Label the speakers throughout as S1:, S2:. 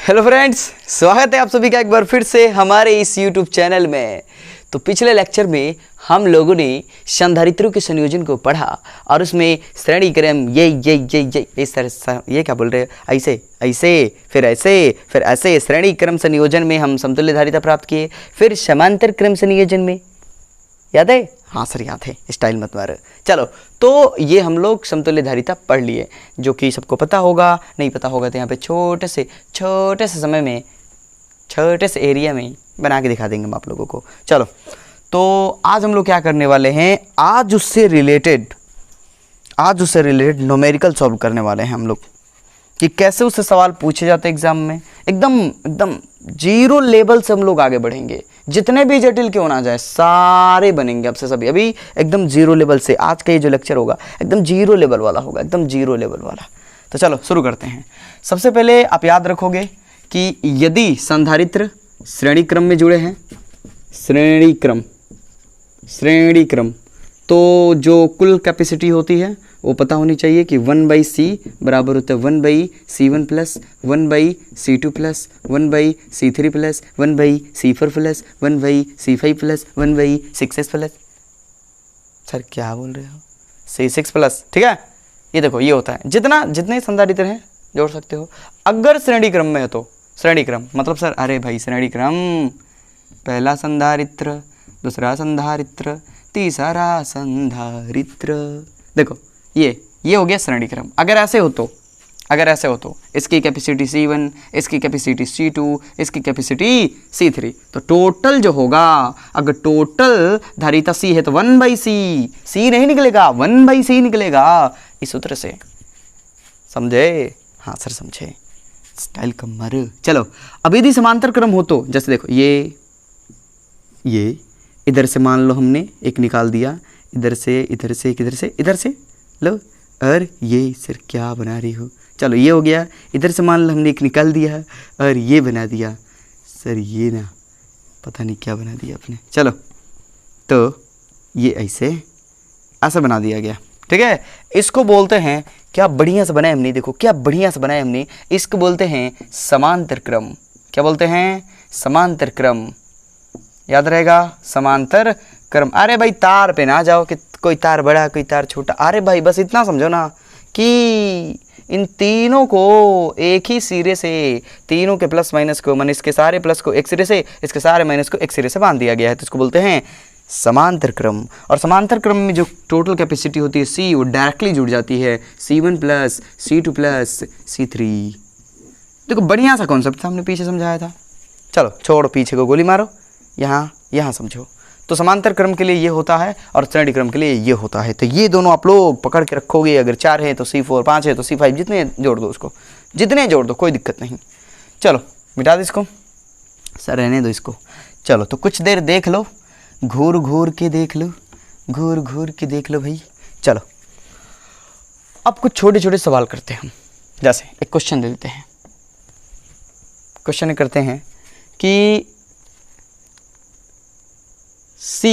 S1: Hello friends, स्वागत है आप सभी का एक बार फिर से हमारे इस YouTube चैनल में। तो पिछले लेक्चर में हम लोगों ने संधारित्रों के संयोजन को पढ़ा और उसमें श्रेणी क्रम ये इस तरह ये क्या बोल रहे हैं, ऐसे ऐसे फिर ऐसे श्रेणी क्रम संयोजन में हम समतुल्य धारिता प्राप्त किए। फिर समांतर क्रम संयोजन में याद है? हाँ सर याद है, स्टाइल मत मारो। चलो, तो ये हम लोग समतुल्य धारिता पढ़ लिए, जो कि सबको पता होगा। नहीं पता होगा तो यहाँ पे छोटे से समय में छोटे से एरिया में बना के दिखा देंगे हम आप लोगों को। चलो, तो आज हम लोग क्या करने वाले हैं, आज उससे रिलेटेड न्यूमेरिकल सॉल्व करने वाले हैं हम लोग कि कैसे उससे सवाल पूछे जाते हैं एग्जाम में। एकदम जीरो लेवल से हम लोग आगे बढ़ेंगे, जितने भी जटिल क्यों ना जाए सारे बनेंगे आपसे सभी। अभी एकदम जीरो लेवल से आज का ये जो लेक्चर होगा एकदम जीरो लेवल वाला होगा, एकदम जीरो लेवल वाला। तो चलो शुरू करते हैं। सबसे पहले आप याद रखोगे कि यदि संधारित्र श्रेणी क्रम में जुड़े हैं, श्रेणी क्रम, तो जो कुल कैपेसिटी होती है वो पता होनी चाहिए कि 1/c बराबर होता है 1/c1 plus 1/c2 plus 1/c3 plus 1/c4 plus 1/c5 plus 1/6 plus. Sir क्या बोल रहे हो? C6 प्लस, ठीक है। ये देखो, ये होता है जितने संधारित्र हैं जोड़ सकते हो। अगर श्रेणी क्रम में है तो श्रेणी क्रम मतलब सर, अरे भाई श्रेणी क्रम, पहला संधारित्र, दूसरा संधारित्र, तीसरा संधारित्र। देखो ये हो गया श्रेणी क्रम। अगर ऐसे हो तो इसकी कैपेसिटी C1, इसकी कैपेसिटी C2, इसकी कैपेसिटी C3, तो टोटल जो होगा, अगर टोटल धारिता C है तो 1/c, C नहीं निकलेगा, 1/c निकलेगा। इस सूत्र से समझे? हाँ सर समझे, स्टाइल कम मारो। चलो, अब यदि समांतर क्रम हो तो जैसे देखो, ये इधर से मान लो हमने एक निकाल दिया, इधर से इधर से लो, और ये सर क्या बना रही हो? चलो ये हो गया। इधर से मान लो हमने एक निकाल दिया और ये बना दिया। सर ये ना पता नहीं क्या बना दिया आपने। चलो, तो ये ऐसा बना दिया गया, ठीक है। इसको बोलते हैं, क्या बढ़िया से बनाया हमने, देखो क्या बढ़िया से बनाया हमने। इसको बोलते हैं समांतर क्रम। क्या बोलते हैं? समांतर क्रम। याद रहेगा, समांतर क्रम। अरे भाई तार पे ना जाओ कि कोई तार बड़ा कोई तार छोटा। अरे भाई बस इतना समझो ना कि इन तीनों को एक ही सिरे से, तीनों के प्लस माइनस को, मान इसके सारे प्लस को एक सिरे से, इसके सारे माइनस को एक सिरे से बांध दिया गया है। तो इसको बोलते हैं समांतर क्रम। और समांतर क्रम में जो टोटल कैपेसिटी होती है C, वो डायरेक्टली जुड़ जाती है C1 plus C2 plus C3। देखो बढ़िया सा कॉन्सेप्ट था, हमने पीछे समझाया था। चलो छोड़ो, पीछे को गोली मारो, यहाँ समझो। तो समांतर क्रम के लिए ये होता है और श्रेणी क्रम के लिए ये होता है। तो ये दोनों आप लोग पकड़ के रखोगे। अगर 4 है तो C4, 5 है तो C5, जितने जोड़ दो उसको, जितने जोड़ दो, कोई दिक्कत नहीं। चलो मिटा दो इसको, सर रहने दो इसको। चलो तो कुछ देर देख लो, घूर घूर के देख लो भाई। चलो अब कुछ छोटे छोटे सवाल करते हैं हम। जैसे एक क्वेश्चन दे देते हैं, क्वेश्चन करते हैं कि C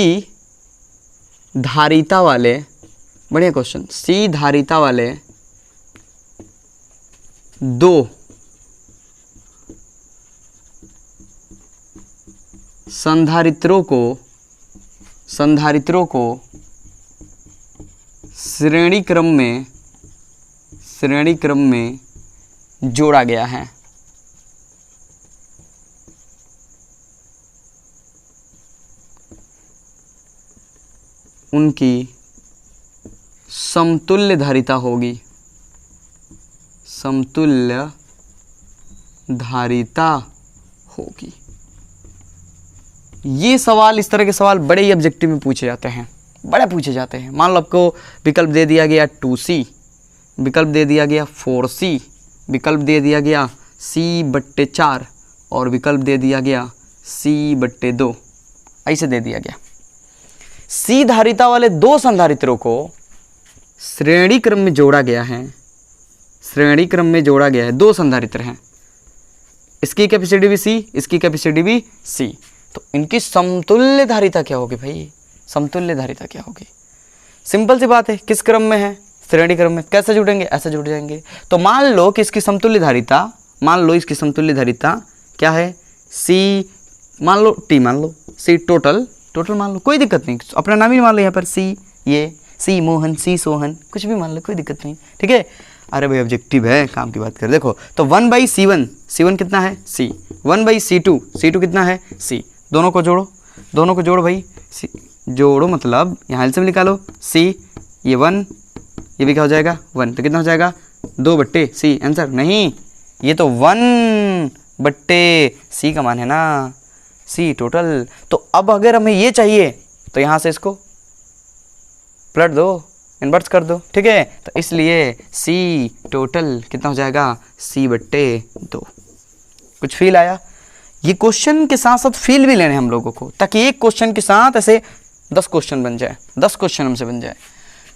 S1: धारिता वाले, बढ़िया क्वेश्चन, C धारिता वाले 2 संधारित्रों को श्रेणी क्रम में जोड़ा गया है। उनकी समतुल्य धारिता होगी, ये सवाल, इस तरह के सवाल बड़े ही ऑब्जेक्टिव में पूछे जाते हैं, मान लो आपको विकल्प दे दिया गया 2C, विकल्प दे दिया गया 4C, विकल्प दे दिया गया C/4 और विकल्प दे दिया गया C/2, ऐसे दे दिया गया। C धारिता वाले 2 संधारित्रों को श्रेणी क्रम में जोड़ा गया है, 2 संधारित्र हैं, इसकी कैपेसिटी भी C, इसकी कैपेसिटी भी C। तो इनकी समतुल्य धारिता क्या होगी भाई? समतुल्य धारिता क्या होगी? सिंपल सी बात है, किस क्रम में है? श्रेणी क्रम में। कैसे जुड़ेंगे? ऐसे जुड़ जाएंगे। तो मान लो कि इसकी समतुल्य धारिता मान लो इसकी समतुल्य धारिता क्या है, सी मान लो, टी मान लो, सी टोटल मान लो, कोई दिक्कत नहीं, अपना नाम ही मान लो यहाँ पर, सी ये, सी मोहन, सी सोहन, कुछ भी मान लो, कोई दिक्कत नहीं, ठीक है। अरे भाई ऑब्जेक्टिव है, काम की बात कर, देखो तो 1/C1, C1 कितना है C, 1/C2, C2 कितना है C, दोनों को जोड़ो भाई, जोड़ो मतलब यहाँ एलसीएम निकालो, C ये 1, ये भी क्या हो जाएगा 1, तो कितना हो जाएगा 2/C, आंसर नहीं, ये तो 1/C का मान है ना, C टोटल। तो अब अगर हमें ये चाहिए तो यहाँ से इसको पलट दो, इन्वर्स कर दो, ठीक है, तो इसलिए C टोटल कितना हो जाएगा C/2। कुछ फील आया? ये क्वेश्चन के साथ साथ फील भी लेने हम लोगों को, ताकि एक क्वेश्चन के साथ ऐसे 10 क्वेश्चन बन जाए, 10 क्वेश्चन हमसे बन जाए।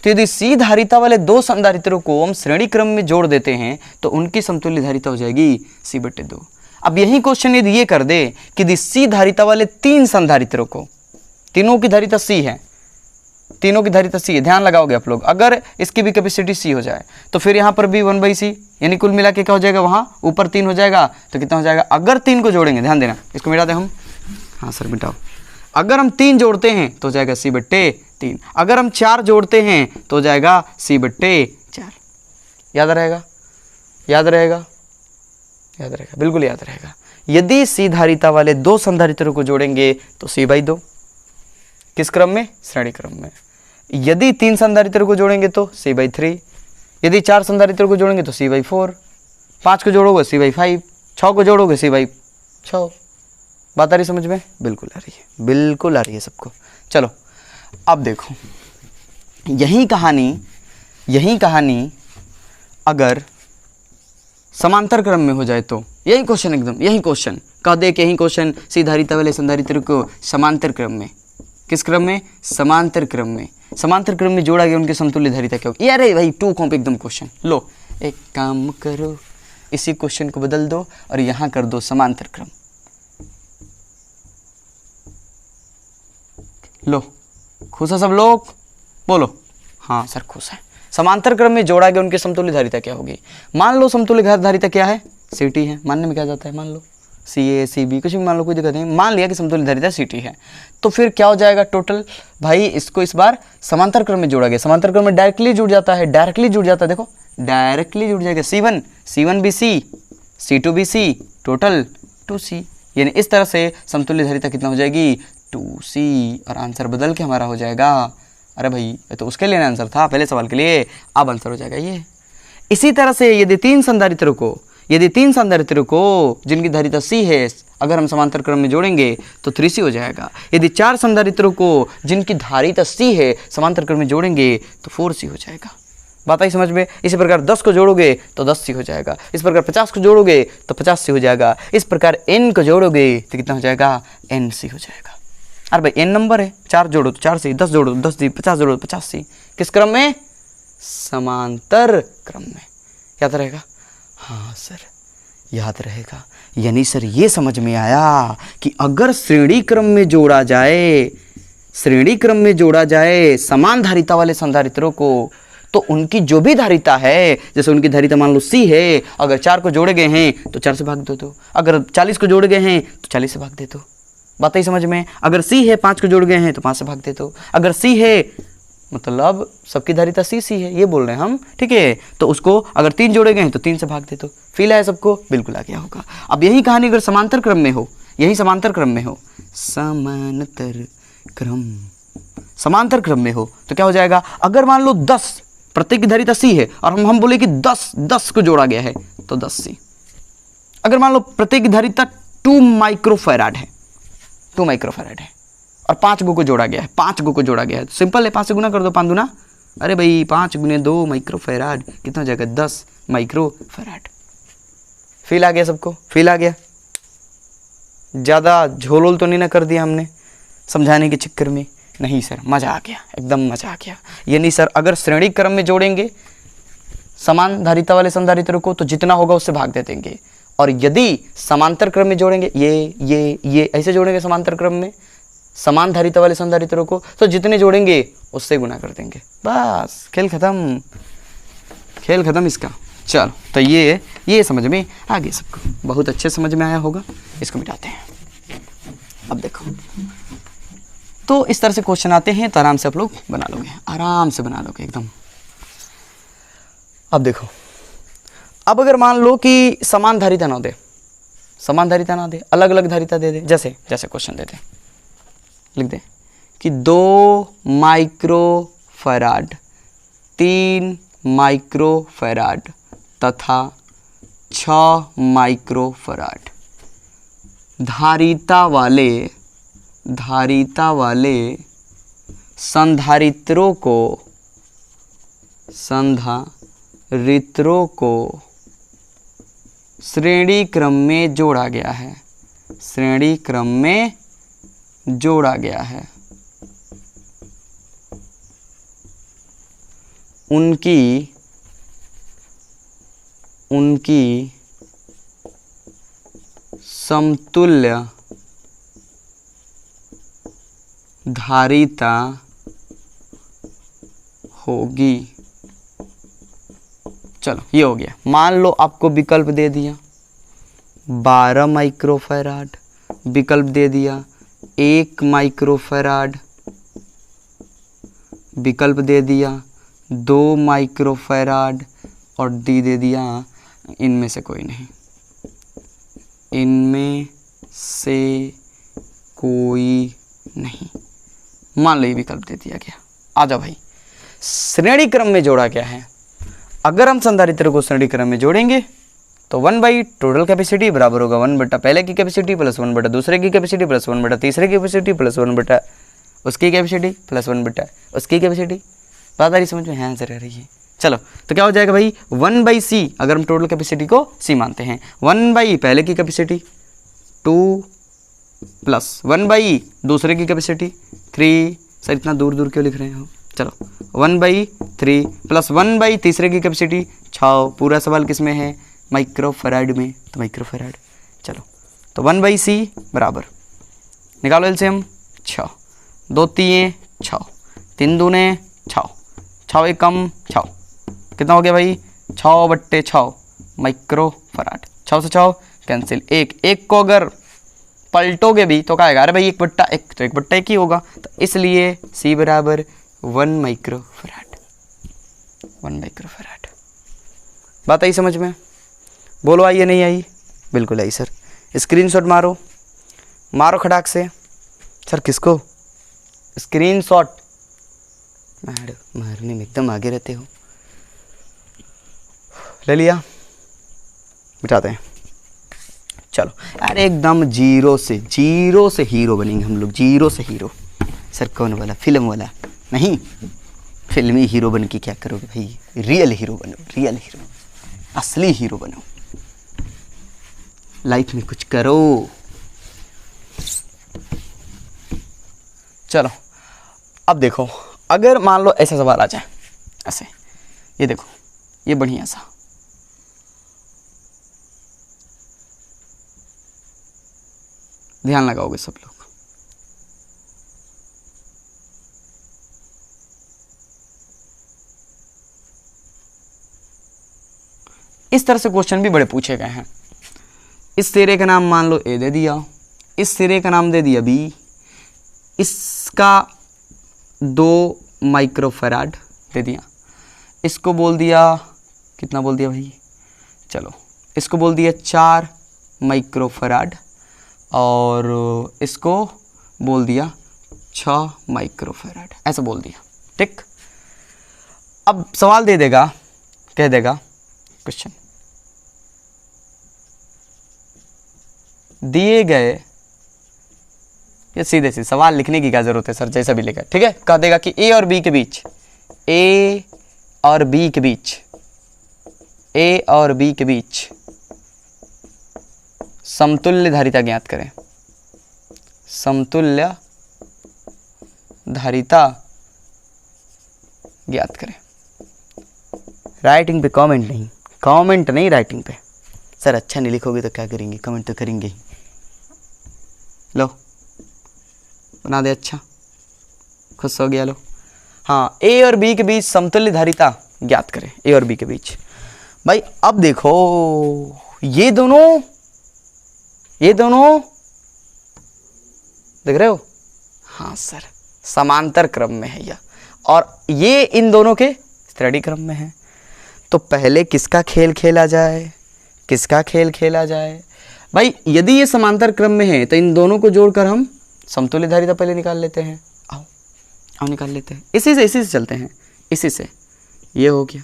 S1: तो यदि C धारिता वाले दो संधारित्रों को हम श्रेणी क्रम में जोड़ देते हैं तो उनकी समतुल्य धारिता हो जाएगी C/2। अब यही क्वेश्चन यदि ये कर दे कि यदि C धारिता वाले 3 संधारित्रों को, तीनों की धारिता C है, तीनों की धारिता C है, ध्यान लगाओगे आप लोग, अगर इसकी भी कैपेसिटी C हो जाए तो फिर यहाँ पर भी 1/C, यानी कुल मिला के क्या हो जाएगा, वहाँ ऊपर 3 हो जाएगा, तो कितना हो जाएगा, अगर 3 को जोड़ेंगे, ध्यान देना, इसको मिटा दें हम, हाँ सर मिटाओ, अगर हम 3 जोड़ते हैं तो हो जाएगा C/3, अगर हम 4 जोड़ते हैं तो हो जाएगा C/4। याद रहेगा, याद रहेगा, याद रहेगा, बिल्कुल याद रहेगा। यदि C धारिता वाले दो संधारित्रों को जोड़ेंगे तो C/2, किस क्रम में, श्रेणी क्रम में। यदि 3 संधारित्रों को जोड़ेंगे तो C/3, यदि 4 संधारित्रों को जोड़ेंगे तो C/4, 5 को जोड़ोगे C/5, 6 को जोड़ोगे C/6। बात आ रही समझ में? बिल्कुल आ रही है, बिल्कुल आ रही है सबको। चलो अब देखो, यही कहानी अगर समांतर क्रम में हो जाए तो, यही क्वेश्चन एकदम, यही क्वेश्चन कह दे कि यही क्वेश्चन C धारिता वाले संधारित्र को समांतर क्रम में, किस क्रम में, समांतर क्रम में, समांतर क्रम में जोड़ा गया, उनकी समतुल्य धारिता क्या होगी। अरे भाई 2 कॉम्प एकदम क्वेश्चन। लो एक काम करो, इसी क्वेश्चन को बदल दो और यहाँ कर दो समांतर क्रम। लो खुश है सब लोग, बोलो हाँ सर खुश है। समांतर क्रम में जोड़ा गया उनके समतुल्य धारिता क्या होगी। मान लो समतुल्य धारिता क्या है, CT है, मानने में क्या जाता है, मान लो CA CB कुछ भी मान लो, कोई दिक्कत नहीं, मान लिया कि समतुल्य धारिता CT है, तो फिर क्या हो जाएगा टोटल, भाई इसको इस बार समांतर क्रम में जोड़ा गया, समांतर क्रम में डायरेक्टली जुड़ जाता है, डायरेक्टली जुड़ जाता है, देखो डायरेक्टली जुड़ जाएगा, C1 भी C, C2 भी C, टोटल 2C, यानी इस तरह से समतुल्य धारिता कितना हो जाएगी 2C, और आंसर बदल के हमारा हो जाएगा, अरे भाई ये तो उसके लिए आंसर था पहले सवाल के लिए, अब आंसर हो जाएगा ये। इसी तरह से यदि 3 संधारित्रों को जिनकी धारिता C है अगर हम समांतर क्रम में जोड़ेंगे तो 3C हो जाएगा। यदि 4 संधारित्रों को जिनकी धारिता C है समांतर क्रम में जोड़ेंगे तो 4C हो जाएगा। बात आई समझ में? इसी प्रकार 10 को जोड़ोगे तो 10C हो जाएगा, इस प्रकार 50 को जोड़ोगे तो 50C हो जाएगा, इस प्रकार n को जोड़ोगे तो कितना हो जाएगा, NC हो जाएगा। अरे भाई n नंबर है, 4 जोड़ो तो 4C, 10 जोड़ो तो 10C, 50 जोड़ो तो 50C, किस क्रम में, समांतर क्रम में। याद रहेगा? हाँ सर याद रहेगा। यानी सर ये समझ में आया कि अगर श्रेणी क्रम में जोड़ा जाए समान धारिता वाले संधारित्रों को, तो उनकी जो भी धारिता है, जैसे उनकी धारिता मान लो C है, अगर 4 को जोड़े गए हैं तो 4 से भाग दे दो, अगर 40 को जोड़े गए हैं तो 40 से भाग दे दो। बात ही समझ में? अगर C है 5 को जोड़ गए हैं तो 5 से भाग दे दो, अगर C है मतलब सबकी धारिता C है, ये बोल रहे हैं हम, ठीक है, तो उसको अगर 3 जोड़े गए हैं तो 3 से भाग दे दो। फील है सबको? बिल्कुल आ गया होगा। अब यही कहानी अगर समांतर क्रम में हो, समांतर क्रम में हो तो क्या हो जाएगा, अगर मान लो 10 प्रत्येक की धारिता C है और हम बोले कि 10 को जोड़ा गया है तो 10C। अगर मान लो प्रत्येक की धारिता 2 माइक्रोफैराड है, 2 माइक्रोफैराड है और 5 को जोड़ा गया है, 5 को जोड़ा गया है, तो सिंपल है 5 से गुना कर दो, 5 दूना, अरे भाई 5 गुने 2 माइक्रोफैराड कितना हो जाएगा, 10 माइक्रोफैराड। फील आ गया सबको? फील आ गया? ज़्यादा झोल तो नहीं ना कर दिया हमने समझाने के चक्कर में? नहीं सर मज़ा आ गया, एकदम मज़ा आ गया। यानी सर अगर श्रेणी क्रम में जोड़ेंगे समान धारिता वाले संधारित्रों को तो जितना होगा उससे भाग दे देंगे, और यदि समांतर क्रम में जोड़ेंगे ये ऐसे जोड़ेंगे समांतर क्रम में समान धारिता वाले संधारित्रों को, तो जितने जोड़ेंगे उससे गुना कर देंगे, बस खेल खत्म, खेल खत्म इसका। चलो तो ये समझ में आ गया सबको, बहुत अच्छे समझ में आया होगा। इसको मिटाते हैं। अब देखो, तो इस तरह से क्वेश्चन आते हैं तो आराम से आप लोग बना लोगे, आराम से बना लोगे एकदम। अब देखो, अब अगर मान लो कि समान धारिता ना दे, समान धारिता ना दे, अलग अलग धारिता दे दे, जैसे जैसे क्वेश्चन देते, लिख दे कि 2 माइक्रोफैराड, 3 माइक्रोफैराड तथा 6 माइक्रोफैराड धारिता वाले संधारित्रों को श्रेणी क्रम में जोड़ा गया है, श्रेणी क्रम में जोड़ा गया है। उनकी समतुल्य धारिता होगी। चलो ये हो गया। मान लो आपको विकल्प दे दिया 12 माइक्रोफैराड, विकल्प दे दिया 1 माइक्रोफैराड, विकल्प दे दिया 2 माइक्रोफैराड और डी दे दिया इनमें से कोई नहीं, इनमें से कोई नहीं। मान लो ये विकल्प दे दिया गया। आ जाओ भाई, श्रेणी क्रम में जोड़ा गया है। अगर हम संधारित्र को श्रेणी क्रम में जोड़ेंगे तो 1 टोटल कैपेसिटी बराबर होगा 1 पहले की कैपेसिटी प्लस 1 दूसरे की कैपेसिटी प्लस 1 तीसरे की कैपेसिटी प्लस 1 उसकी कैपेसिटी प्लस 1 उसकी कैपेसिटी। बात आ रही समझ में? हाँ सर आ रही है। चलो तो क्या हो जाएगा भाई 1/c, अगर हम टोटल कैपेसिटी को c मानते हैं, 1 पहले की कैपेसिटी 2 प्लस 1 दूसरे की कैपेसिटी 3। सर इतना दूर दूर क्यों लिख रहे हो? चलो 1/3 प्लस 1 तीसरे की कैपेसिटी 6। पूरा सवाल किस में है? माइक्रोफैराड में, तो माइक्रोफैराड। चलो तो 1/c बराबर, निकालो एलसीएम 6, 2 3 6, 3 दूने 6, 6 एकम 6, कितना हो गया भाई 6/6 माइक्रोफैराड। 6 से 6 कैंसिल, एक को अगर पलटोगे भी तो क्या आएगा? अरे भाई 1/1 तो 1/1 ही होगा, तो इसलिए c बराबर 1 माइक्रोफैराड। 1 माइक्रोफैराड। बात आई समझ में? बोलो आई या नहीं आई? बिल्कुल आई सर। स्क्रीनशॉट मारो खटाक से। सर किसको? स्क्रीनशॉट मारने में एकदम आगे रहते हो। ले लिया? मिटाते हैं। चलो अरे एकदम जीरो से हीरो बनेंगे हम लोग, जीरो से हीरो। सर कौन वाला? फिल्म वाला नहीं, फिल्मी हीरो बन के क्या करोगे भाई? रियल हीरो बनो, रियल हीरो, असली हीरो बनो, लाइफ में कुछ करो। चलो अब देखो, अगर मान लो ऐसा सवाल आ जाए, ऐसे, ये देखो, ये बढ़िया सा, ध्यान लगाओगे सब लोग। इस तरह से क्वेश्चन भी बड़े पूछे गए हैं। इस सिरे का नाम मान लो ए दे दिया, इस सिरे का नाम दे दिया बी, इसका 2 माइक्रोफैराड दे दिया, इसको बोल दिया कितना बोल दिया भाई? चलो इसको बोल दिया 4 माइक्रोफैराड और इसको बोल दिया 6 माइक्रोफैराड, ऐसा बोल दिया। ठीक, अब सवाल दे देगा, कह देगा क्वेश्चन दिए गए, ये सीधे से सवाल लिखने की क्या जरूरत है सर, जैसा भी लिखा, ठीक है। कह देगा कि ए और बी के बीच, ए और बी के बीच, ए और बी के बीच समतुल्य धारिता ज्ञात करें, समतुल्य धारिता ज्ञात करें। राइटिंग पे कमेंट नहीं, कमेंट नहीं राइटिंग पे। सर अच्छा नहीं लिखोगे तो क्या करेंगे? कमेंट तो करेंगे ही। लो बना दे, अच्छा खुश हो गया। लो हाँ, ए और बी के बीच समतुल्य धारिता ज्ञात करें, ए और बी के बीच। भाई अब देखो ये दोनों देख रहे हो, हाँ सर समांतर क्रम में है यह, और ये इन दोनों के श्रेणी क्रम में है। तो पहले किसका खेल खेला जाए, किसका खेल खेला जाए भाई? यदि ये समांतर क्रम में है तो इन दोनों को जोड़कर हम समतुल्य धारिता पहले निकाल लेते हैं। आओ निकाल लेते हैं, इसी से चलते हैं, इसी से ये हो गया।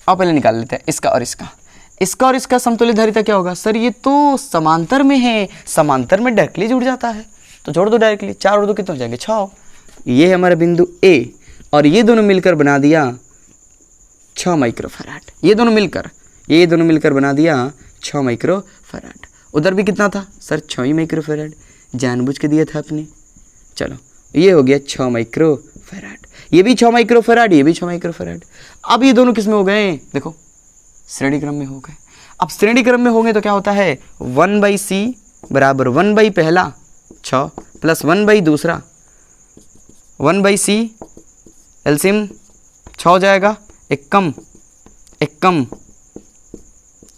S1: अब पहले निकाल लेते हैं इसका और इसका समतुल्य धारिता क्या होगा? सर ये तो समांतर में है, समांतर में डायरेक्टली जुड़ जाता है, तो जोड़ दो डायरेक्टली। 4 और 2 कितने हो जाएंगे? 6। ये है हमारा बिंदु A और ये दोनों मिलकर बना दिया 6 माइक्रोफैराड। ये दोनों मिलकर बना दिया 6 माइक्रोफैराड। उधर भी कितना था सर? 6 ही माइक्रोफैराड, जानबूझ के दिया था आपने। चलो ये हो गया 6 माइक्रोफैराड, ये भी 6 माइक्रोफैराड, ये भी 6 माइक्रोफैराड। अब ये दोनों किस में हो गए? देखो श्रेणी क्रम में हो गए। अब श्रेणी क्रम में होंगे तो क्या होता है? 1/c बराबर 1 पहला 6 प्लस 1 दूसरा 1/c, एलसीएम 6 हो जाएगा, एक कम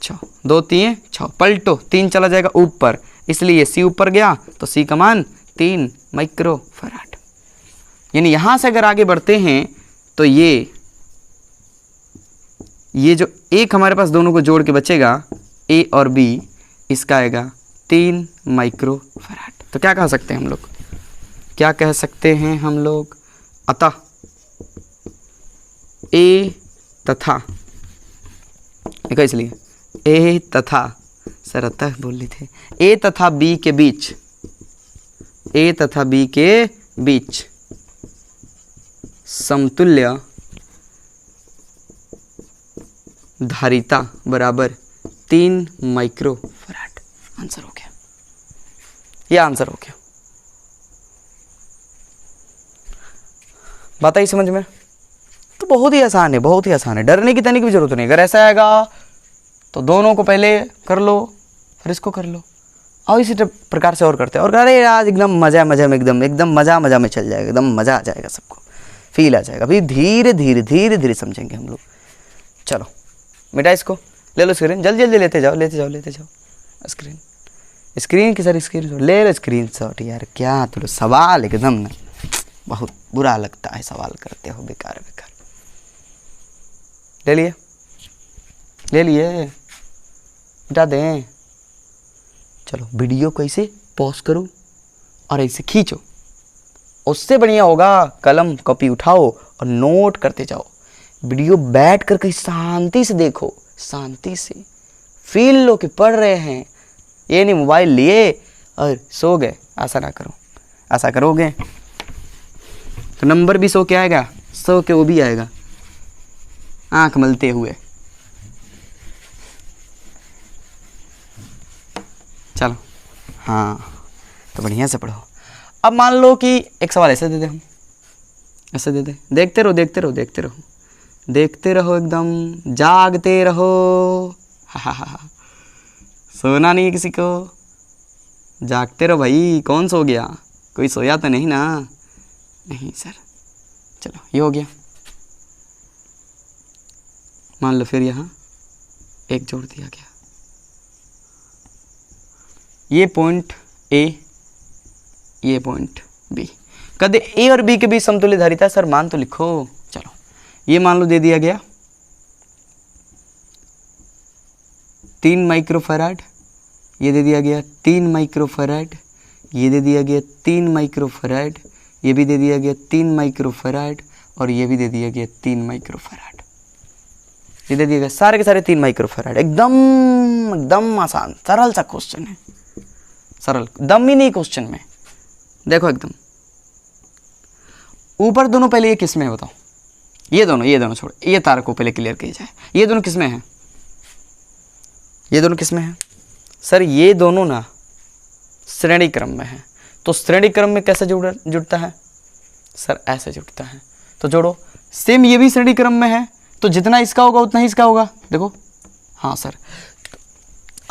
S1: 6, 2 3 6, पलटो 3 चला जाएगा ऊपर, इसलिए c ऊपर गया तो c का मान 3 माइक्रोफैराड। यानी यहां से अगर आगे बढ़ते हैं तो ये जो एक हमारे पास दोनों को जोड़ के बचेगा a और b, इसका आएगा 3 माइक्रोफैराड। तो क्या कह सकते हैं हम लोग? क्या कह सकते हैं हम लोग? अतः a तथा, देखो इसलिए a तथा, सर अतः बोल रहे थे, a तथा b के बीच समतुल्य धारिता बराबर 3 माइक्रोफैराड। आंसर हो गया, यह आंसर हो गया। बात आई समझ में? तो बहुत ही आसान है, डरने की तनिक भी जरूरत नहीं। अगर ऐसा आएगा तो दोनों को पहले कर लो फिर इसको कर लो, और इसी प्रकार से और करते हैं। और अरे आज एकदम मज़ा में एकदम मज़ा में चल जाएगा, एकदम मज़ा आ जाएगा, सबको फील आ जाएगा। अभी धीरे धीरे समझेंगे हम लोग। चलो बेटा इसको ले लो, स्क्रीन जल्दी लेते जाओ स्क्रीन की सर स्क्रीन ले लो, स्क्रीन शॉट। यार क्या तो सवाल एकदम ना बहुत बुरा लगता है, सवाल करते हो बेकार। ले लिए मिटा दें। चलो वीडियो को ऐसे पॉज करो और ऐसे खींचो, उससे बढ़िया होगा कलम कॉपी उठाओ और नोट करते जाओ। वीडियो बैठ कर कहीं शांति से देखो, शांति से फील लो कि पढ़ रहे हैं। ये नहीं मोबाइल लिए और सो गए, ऐसा ना करो। ऐसा करोगे तो नंबर भी सो के आएगा, सो के वो भी आएगा आंख मलते हुए। चलो हाँ, तो बढ़िया से पढ़ो। अब मान लो कि एक सवाल ऐसे दे दे, हम ऐसे दे दे, देखते रहो एकदम जागते रहो। हा सोना नहीं है किसी को, जागते रहो भाई। कौन सो गया? कोई सोया तो नहीं ना? नहीं सर। चलो ये हो गया। मान लो फिर यहाँ एक जोड़ दिया गया, ये पॉइंट A, ये पॉइंट B। कदे A और B के बीच समतुल्य धारिता, सर मान तो लिखो। चलो ये मान लो दे दिया गया 3 माइक्रोफैराड, ये दे दिया गया 3 माइक्रोफैराड, ये दे दिया गया 3 माइक्रोफैराड, ये भी दे दिया गया 3 माइक्रोफैराड, और ये भी दे दिया गया 3 माइक्रोफैराड। ये दे दिया गया सारे के सारे 3 माइक्रोफैराड। एकदम आसान सरल सा क्वेश्चन है, सरल दम ही नहीं क्वेश्चन में। देखो एकदम ऊपर दोनों पहले ये किस में है बताओ? ये दोनों छोड़, ये तार को पहले क्लियर किया जाए। ये दोनों किस में है? ये दोनों किस में है? सर ये दोनों ना श्रेणी क्रम में है। तो श्रेणी क्रम में कैसे जुड़ता है? सर ऐसे जुड़ता है। तो जोड़ो, सेम ये भी श्रेणी क्रम में है, तो जितना इसका होगा उतना ही इसका होगा। देखो हाँ सर,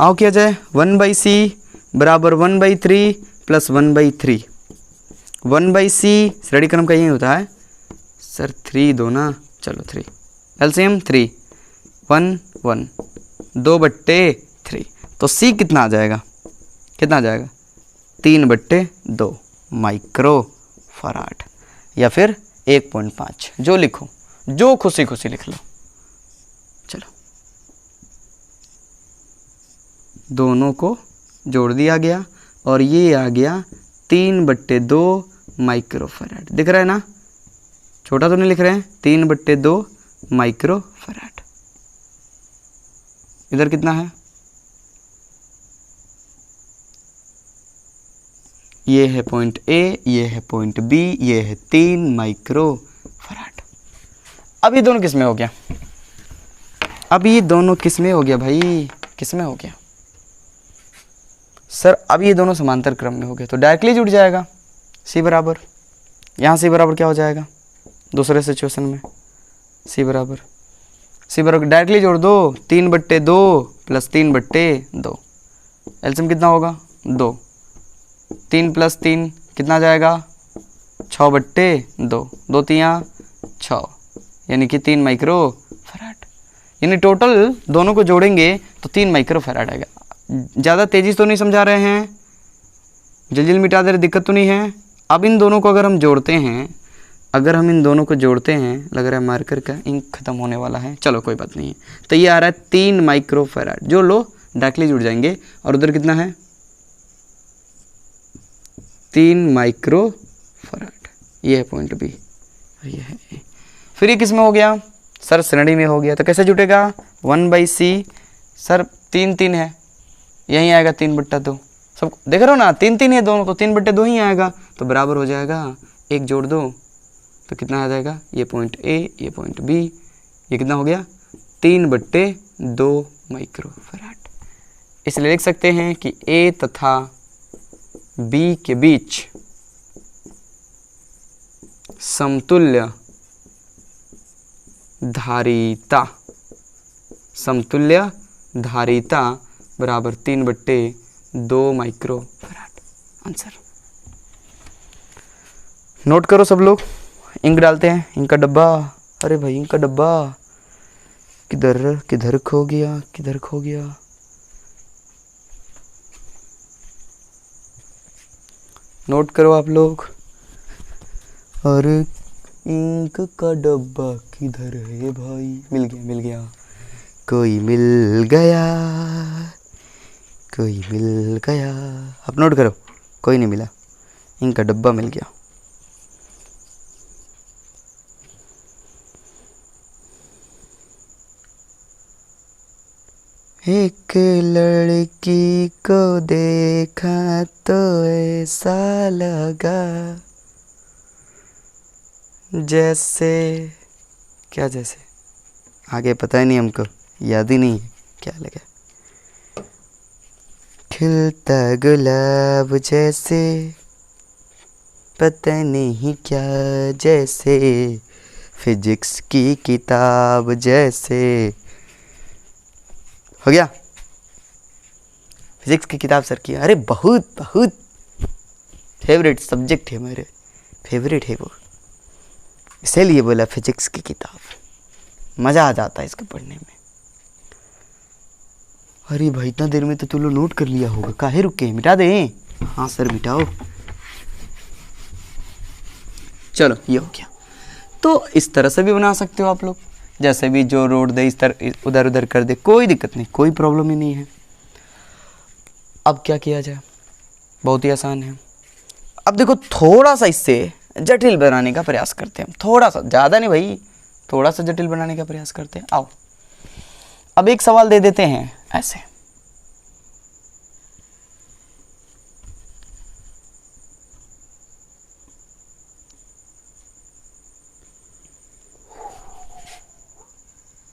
S1: आओ किया जाए 1/c बराबर 1/3 प्लस 1/3। 1/c श्रेणी क्रम का यही होता है सर। 3 दो ना, चलो 3 एलसीएम 3 1 1, 2/3। तो C कितना आ जाएगा, कितना आ जाएगा 3/2 माइक्रो फराड, या फिर 1.5, जो लिखो, जो खुशी खुशी लिख लो। चलो दोनों को जोड़ दिया गया और ये आ गया 3/2 माइक्रो फराड। दिख रहा है ना, छोटा तो नहीं लिख रहे हैं, 3/2 माइक्रो फराड। इधर कितना है, ये है पॉइंट ए, ये है पॉइंट बी, ये है 3 माइक्रो फराड। अब ये दोनों किसमें हो गया, अब ये दोनों किसमें हो गया भाई, किसमें हो गया सर, अब ये दोनों समांतर क्रम में हो गए तो डायरेक्टली जुड़ जाएगा। C बराबर, यहाँ C बराबर क्या हो जाएगा दूसरे सिचुएशन में, C बराबर डायरेक्टली जोड़ दो, 3/2 प्लस 3/2, एलसीएम कितना होगा 2, 3 + 3 कितना आ जाएगा 6/2, 2 3 6, यानी कि 3 माइक्रो फराड। यानी टोटल दोनों को जोड़ेंगे तो 3 माइक्रो फराड आएगा। ज़्यादा तेज़ी से तो नहीं समझा रहे हैं, जल्दी मिटा दे रहे, दिक्कत तो नहीं है। अब इन दोनों को अगर हम जोड़ते हैं, अगर हम इन दोनों को जोड़ते हैं, लग रहा है मार्कर का इंक खत्म होने वाला है, चलो कोई बात नहीं है। तो ये आ रहा है 3 माइक्रो फराड, जो लो डायरेक्टली जुड़ जाएंगे। और उधर कितना है 3 माइक्रो फराड, ये है पॉइंट बी, ये है ए। फिर ये किस में हो गया सर, श्रेणी में हो गया। तो कैसे जुटेगा 1/c, सर 3 3 है, यहीं आएगा 3/2, सब देख रहे हो ना, 3 3 है दोनों, तो 3/2 ही आएगा, तो बराबर हो जाएगा, एक जोड़ दो तो कितना आ जाएगा, ये पॉइंट ए, ये पॉइंट बी, ये कितना हो गया 3/2 माइक्रो फराड। इसलिए लिख सकते हैं कि ए तथा बी के बीच समतुल्य धारिता, समतुल्य धारिता बराबर 3/2 माइक्रो फराड। आंसर नोट करो सब लोग, इंक डालते हैं, इंक का डब्बा, अरे भाई इंक का डब्बा किधर किधर खो गया, किधर खो गया। नोट करो आप लोग, अरे इंक का डब्बा किधर है भाई, मिल गया मिल गया, कोई मिल गया, कोई मिल गया। अब नोट करो, कोई नहीं मिला, इंक का डब्बा मिल गया। एक लड़की को देखा तो ऐसा लगा जैसे, क्या जैसे, आगे पता ही नहीं हमको, याद ही नहीं है क्या लगा, खिलता गुलाब जैसे, पता नहीं क्या जैसे, फिजिक्स की किताब जैसे। हो गया, फिजिक्स की किताब सर की, अरे बहुत बहुत फेवरेट सब्जेक्ट है, मेरे फेवरेट है वो, इसीलिए बोला फिजिक्स की किताब, मज़ा आ जाता है इसको पढ़ने में। अरे भाई इतना देर में तो तुम लोग नोट कर लिया होगा, काहे रुके, मिटा दें? हाँ सर मिटाओ। चलो ये हो गया। तो इस तरह से भी बना सकते हो आप लोग, जैसे भी जो रोड दे इस तरह उधर उधर कर दे, कोई दिक्कत नहीं, कोई प्रॉब्लम ही नहीं है। अब क्या किया जाए, बहुत ही आसान है। अब देखो थोड़ा सा इससे जटिल बनाने का प्रयास करते हैं, थोड़ा सा, ज़्यादा नहीं भाई, थोड़ा सा जटिल बनाने का प्रयास करते हैं। आओ अब एक सवाल दे देते हैं ऐसे,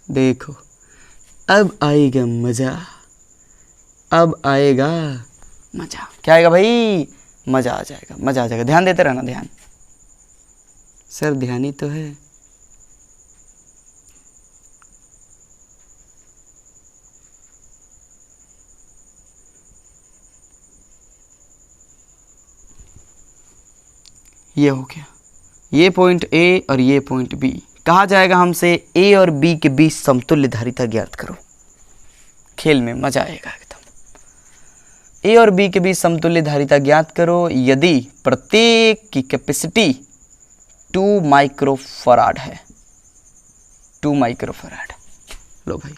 S1: देखो अब आएगा मज़ा, अब आएगा मज़ा। क्या आएगा भाई, मज़ा आ जाएगा, मज़ा आ जाएगा। ध्यान देते रहना, ध्यान सर, ध्यान ही तो है। ये हो गया, ये पॉइंट ए और ये पॉइंट बी। कहा जाएगा हमसे ए और बी के बीच समतुल्य धारिता ज्ञात करो। खेल में मजा आएगा एकदम। ए और बी के बीच समतुल्य धारिता ज्ञात करो यदि प्रत्येक की कैपेसिटी 2 माइक्रोफराड है। 2 माइक्रोफराड, लो भाई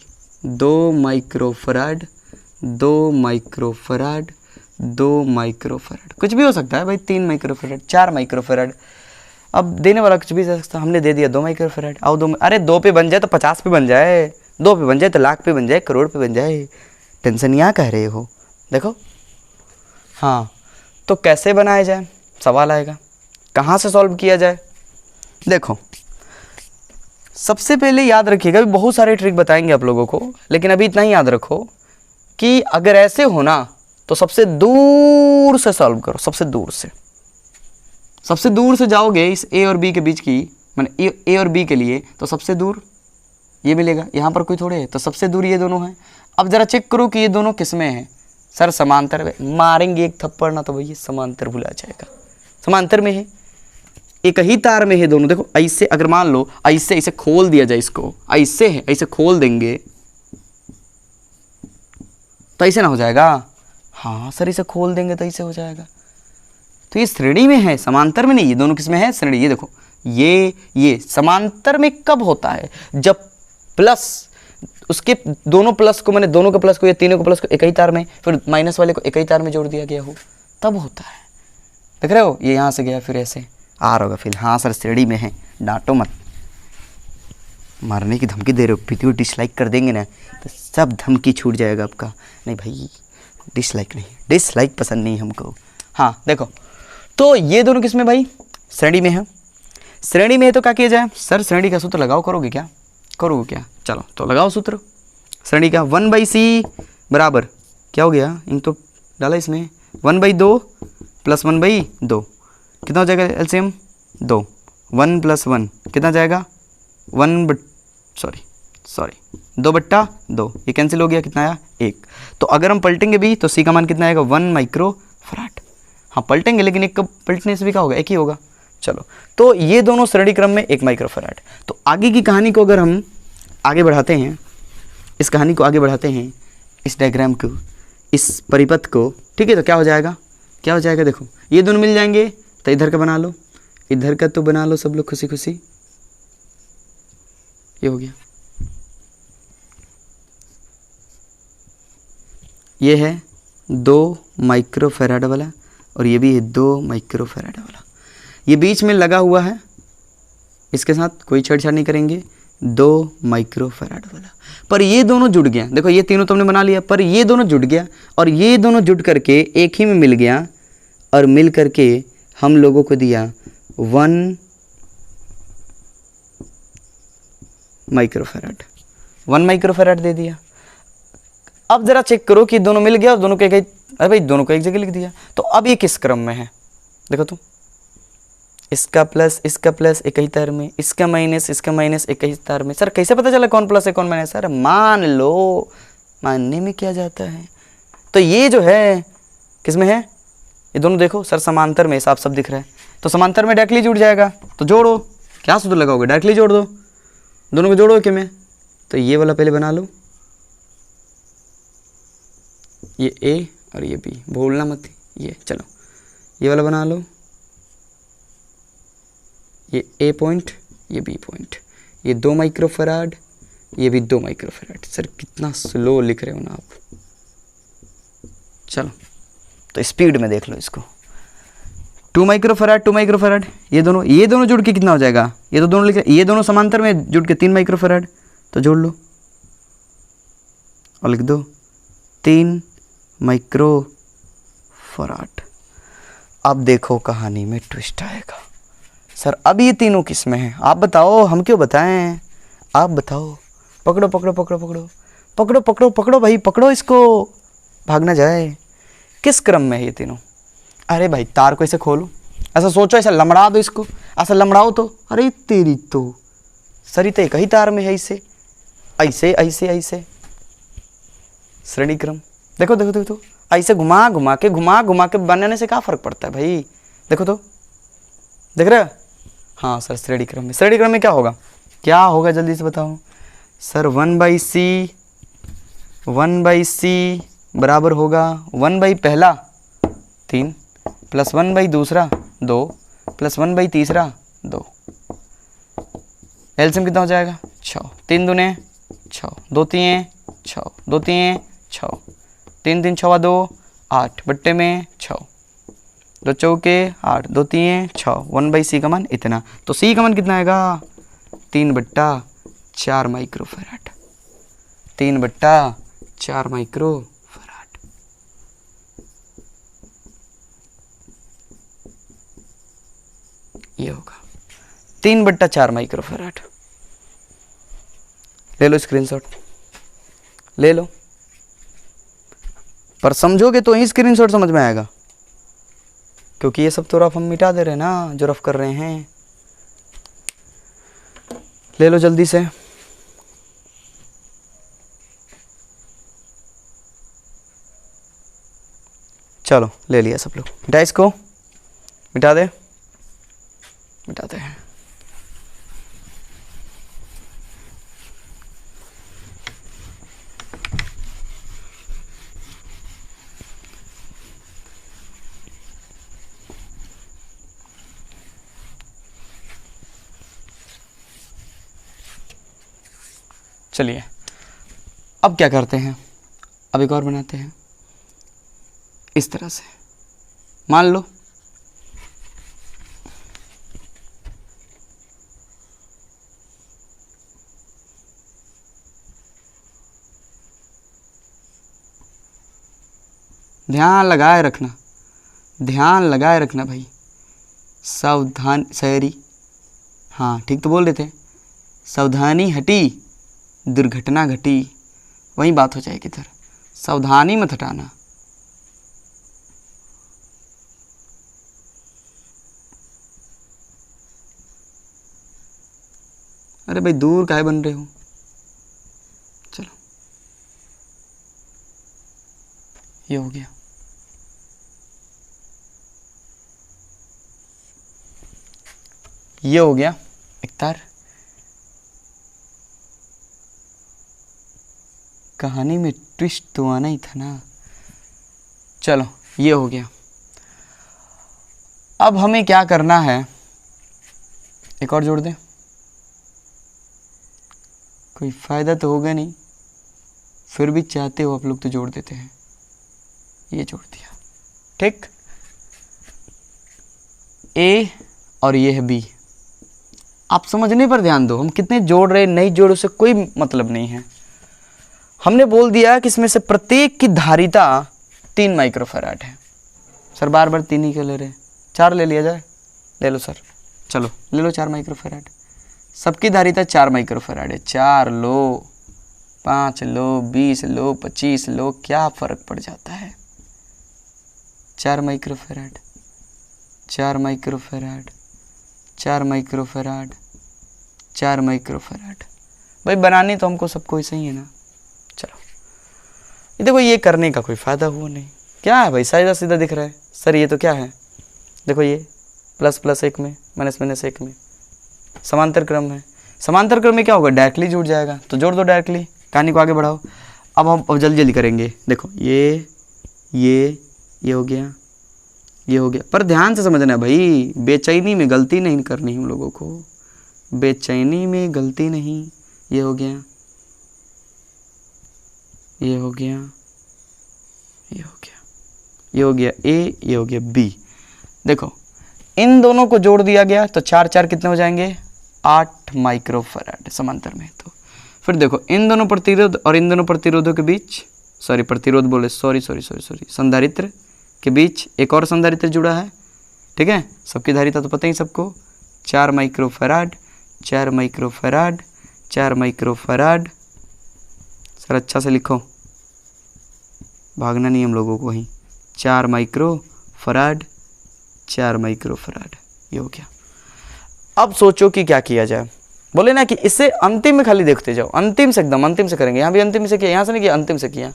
S1: 2 माइक्रोफराड, 2 माइक्रोफराड, 2 माइक्रोफराड, कुछ भी हो सकता है भाई, 3 माइक्रोफराड, 4 माइक्रोफराड, अब देने वाला कुछ भी दे सकता। हमने दे दिया 2 माइक्रोफराड। आओ 2, अरे 2 पे बन जाए तो 50 पे बन जाए, 2 पे बन जाए तो लाख पे बन जाए, करोड़ पे बन जाए, टेंशन यहाँ कह रहे हो। देखो हाँ, तो कैसे बनाया जाए सवाल आएगा, कहाँ से सॉल्व किया जाए। देखो सबसे पहले याद रखिएगा, अभी बहुत सारे ट्रिक बताएंगे आप लोगों को, लेकिन अभी इतना ही याद रखो कि अगर ऐसे हो ना तो सबसे दूर से सॉल्व करो, सबसे दूर से जाओगे इस ए और बी के बीच की, माने ए और बी के लिए, तो सबसे दूर ये मिलेगा, यहाँ पर कोई थोड़े है, तो सबसे दूर ये दोनों हैं। अब जरा चेक करो कि ये दोनों किसमें हैं। सर समांतर में, मारेंगे एक थप्पड़ ना तो भैया समांतर भुला जाएगा। समांतर में है, एक ही तार में है दोनों। देखो ऐसे अगर मान लो ऐसे ऐसे खोल दिया जाए इसको, ऐसे है, ऐसे खोल देंगे तो ऐसे ना हो जाएगा। हाँ सर इसे खोल देंगे तो ऐसे हो जाएगा। तो ये श्रेणी में है, समांतर में नहीं। ये दोनों किसमें है? श्रेणी। ये देखो ये समांतर में कब होता है? जब प्लस उसके दोनों प्लस को, मैंने दोनों के प्लस को या तीनों के प्लस को एक ही तार में, फिर माइनस वाले को एक ही तार में जोड़ दिया गया हो, तब होता है। देख रहे हो, ये यहाँ से गया फिर ऐसे आ रहा होगा फिर। हाँ सर श्रेणी में है, डांटो मत, मारने की धमकी दे रहे हो। वीडियो डिसलाइक कर देंगे ना तो सब धमकी छूट जाएगा आपका। नहीं भाई डिसलाइक नहीं, डिसलाइक पसंद नहीं हमको। हाँ देखो, तो ये दोनों किसमें भाई? श्रेणी में है। श्रेणी में है तो क्या किया जाए? सर श्रेणी का सूत्र लगाओ, करोगे क्या? चलो तो लगाओ सूत्र श्रेणी का। 1/c बराबर क्या हो गया? इंक तो डाला इसमें, 1/2 प्लस 1/2 कितना हो जाएगा एलसीएम? 2। 1 + 1 कितना जाएगा? 2/2। ये कैंसिल हो गया, कितना आया? 1। तो अगर हम पलटेंगे भी तो सी का मान कितना आएगा? 1 माइक्रोफराड। हाँ पलटेंगे लेकिन एक कब पलटने से भी क्या होगा? एक ही होगा। चलो तो ये दोनों श्रेणी क्रम में 1 माइक्रोफराड। तो आगे की कहानी को अगर हम आगे बढ़ाते हैं, इस कहानी को आगे बढ़ाते हैं, इस डायग्राम को, इस परिपथ को, ठीक है, तो क्या हो जाएगा? देखो ये दोनों मिल जाएंगे तो इधर का बना लो, इधर का तो बना लो सब लोग खुशी खुशी। ये हो गया, ये है 2 माइक्रोफैराड वाला और ये भी है 2 माइक्रोफैराड वाला। ये बीच में लगा हुआ है, इसके साथ कोई छेड़छाड़ नहीं करेंगे, 2 माइक्रोफैराड वाला। पर ये दोनों जुड़ गया। देखो ये तीनों तुमने बना लिया, पर ये दोनों जुड़ गया और ये दोनों जुड़ करके एक ही में मिल गया और मिल करके हम लोगों को दिया 1 माइक्रोफैराड। 1 माइक्रोफैराड दे दिया। अब जरा चेक करो कि दोनों मिल गया और दोनों के अरे भाई दोनों को एक जगह लिख दिया। तो अब ये किस क्रम में है? देखो तो, इसका प्लस एक ही तार में, इसका माइनस एक ही तार में। सर कैसे पता चला कौन प्लस है कौन माइनस? सर मान लो, मानने में क्या जाता है। तो ये जो है किसमें है? ये दोनों देखो सर समांतर में, साफ सब दिख रहा है, तो समांतर में डायरेक्टली जुड़ जाएगा। तो जोड़ो, क्या सूत्र लगाओगे? डायरेक्टली जोड़ दो, दोनों को जोड़ो के में। तो ये वाला पहले बना लो, ये ए और ये बी, भूलना मत। ये चलो ये वाला बना लो, ये ए पॉइंट, ये बी पॉइंट, ये 2 माइक्रोफैराड, ये भी 2 माइक्रोफैराड। सर कितना स्लो लिख रहे हो ना आप। चलो तो स्पीड में देख लो इसको, 2 माइक्रोफैराड, ये दोनों जुड़ के कितना हो जाएगा? ये तो दोनों लिख रहे, ये दोनों समांतर में जुड़ के 3 माइक्रोफैराड। तो जोड़ लो और लिख दो 3 माइक्रोफैराड। अब देखो कहानी में ट्विस्ट आएगा। सर अब ये तीनों किस में हैं? आप बताओ, हम क्यों बताएं, आप बताओ। पकड़ो भाई, पकड़ो इसको, भाग ना जाए। किस क्रम में है ये तीनों? अरे भाई तार को ऐसे खोलो, ऐसा सोचो, ऐसा लमड़ा दो इसको, ऐसा लमड़ाओ तो, अरे तेरी तो सर तो एक ही तार में है, ऐसे श्रेणी क्रम। देखो ऐसे घुमा घुमा के बनाने से क्या फर्क पड़ता है भाई? देखो तो, देख रहे हो? हाँ सर श्रेणी क्रम में क्या होगा जल्दी से बताओ। सर 1/c 1/c बराबर होगा 1/, पहला 3 प्लस 1/, दूसरा 2 प्लस 1/, तीसरा 2। एलसीएम कितना हो जाएगा 6, 3 दूने 6, 2 तीन 6, 2 तीन 6, 3 3 6 2, 8 बट्टे में 6, 2 चौके 8, 2 तीन 6, 1/c का मान इतना। तो c का मान कितना आएगा 3/4 माइक्रोफैराड, 3/4 माइक्रोफैराड। ये होगा 3/4 माइक्रोफैराड। ले लो स्क्रीनशॉट, ले लो, पर समझोगे तो ही स्क्रीनशॉट समझ में आएगा, क्योंकि ये सब तो रफ हम मिटा दे रहे हैं ना, जो रफ कर रहे हैं। ले लो जल्दी से। चलो ले लिया सब लोग, मिटा इसको, मिटा दे, मिटाते हैं। चलिए अब क्या करते हैं, अब एक और बनाते हैं इस तरह से। मान लो ध्यान लगाए रखना, ध्यान लगाए रखना भाई, सावधान शायरी, हाँ ठीक तो बोल रहे थे, सावधानी हटी दुर्घटना घटी, वही बात हो जाएगी इधर, सावधानी मत हटाना। अरे भाई दूर काहे बन रहे हो, चलो ये हो गया। ये हो गया एक तार। कहानी में ट्विस्ट तो आना ही था ना। चलो ये हो गया। अब हमें क्या करना है, एक और जोड़ दें, कोई फ़ायदा तो होगा नहीं, फिर भी चाहते हो आप लोग तो जोड़ देते हैं। ये जोड़ दिया, ठीक। ए और ये है बी। आप समझने पर ध्यान दो, हम कितने जोड़ रहे नहीं जोड़ उससे कोई मतलब नहीं है। हमने बोल दिया कि इसमें से प्रत्येक की धारिता 3 माइक्रोफैराड है। सर बार बार 3 ही क्यों ले रहे, 4 ले लिया जाए। ले लो सर, चलो ले लो 4 माइक्रोफैराड। सबकी धारिता 4 माइक्रोफैराड है। 4 लो, 5 लो, 20 लो, 25 लो, क्या फ़र्क पड़ जाता है। 4 माइक्रोफैराड, 4 माइक्रोफैराड, 4 माइक्रोफैराड, 4 माइक्रोफैराड। भाई बनानी तो हमको सबको ऐसे ही है ना। चलो ये देखो, ये करने का कोई फ़ायदा हुआ नहीं। क्या है भाई, सीधा सीधा दिख रहा है। सर ये तो क्या है, देखो ये प्लस प्लस 1 में, माइनस माइनस 1 में, समांतर क्रम है। समांतर क्रम में क्या होगा, डायरेक्टली जुड़ जाएगा, तो जोड़ दो डायरेक्टली। कहानी को आगे बढ़ाओ। अब हम जल्दी जल्दी करेंगे। देखो ये हो गया, ये हो गया। पर ध्यान से समझना भाई, बेचैनी में गलती नहीं करनी हम लोगों को, बेचैनी में गलती नहीं। ये हो गया, ये हो गया, ये हो गया, ये हो गया ए, ये हो गया बी। देखो इन दोनों को जोड़ दिया गया तो 4 4 कितने हो जाएंगे, 8 माइक्रोफैराड समांतर में। तो फिर देखो इन दोनों प्रतिरोध और इन दोनों प्रतिरोधों के बीच, सॉरी प्रतिरोध बोले, सॉरी संधारित्र के बीच एक और संधारित्र जुड़ा है, ठीक है। सबकी धारिता तो पता ही सबको, 4 माइक्रोफैराड, 4 माइक्रोफैराड, 4 माइक्रोफैराड। सर अच्छा से लिखो, भागना नहीं हम लोगों को वहीं। 4 माइक्रोफैराड, 4 माइक्रोफैराड। ये हो गया। अब सोचो कि क्या किया जाए। बोले ना कि इसे अंतिम में खाली देखते जाओ, अंतिम से एकदम अंतिम से करेंगे। यहाँ भी अंतिम से किया, यहाँ से नहीं किया, अंतिम से किया।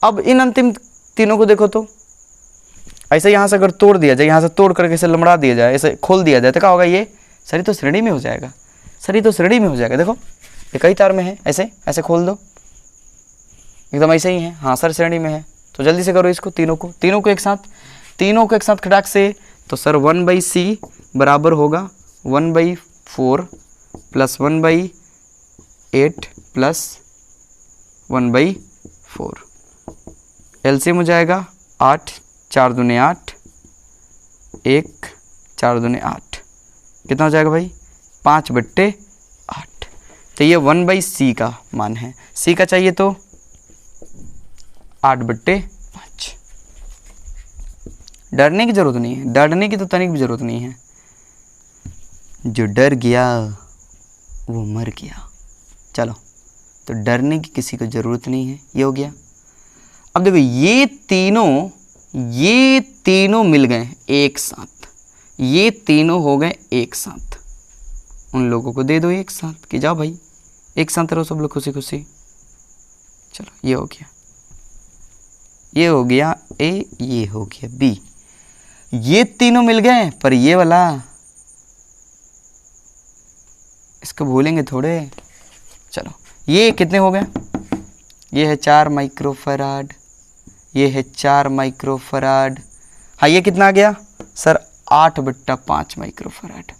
S1: अब इन अंतिम तीनों को देखो तो ऐसे यहाँ से अगर तोड़ दिया जाए, यहाँ से तोड़ करके इसे लमड़ा दिया जाए, ऐसे खोल दिया जाए तो क्या होगा, ये सर तो श्रेणी में हो जाएगा, सर तो श्रेणी में हो जाएगा। देखो ये कई तार में है, ऐसे ऐसे खोल दो, एकदम ऐसे ही है। हाँ सर श्रेणी में है, तो जल्दी से करो इसको, तीनों को एक साथ खटाक से। तो सर 1/c बराबर होगा 1/4 प्लस 1/8 प्लस 1/4। एलसीएम हो जाएगा 8, 4 दूने 8, 1, 4 दूने 8, कितना हो जाएगा भाई 5/8। तो ये 1/c का मान है, c का चाहिए तो 8/5। डरने की जरूरत नहीं है, डरने की तो तनिक भी जरूरत नहीं है। जो डर गया वो मर गया। चलो, तो डरने की किसी को जरूरत नहीं है। ये हो गया। अब देखो ये तीनों मिल गए एक साथ, ये तीनों हो गए एक साथ। उन लोगों को दे दो एक साथ कि जाओ भाई एक साथ रहो सब लोग खुशी खुशी। चलो ये हो गया, ये हो गया ए, ये हो गया बी। ये तीनों मिल गए, पर ये वाला इसको भूलेंगे थोड़े। चलो ये कितने हो गए, ये है 4 माइक्रोफराड, ये है 4 माइक्रोफराड। हाँ ये कितना आ गया सर 8/5 माइक्रोफराड।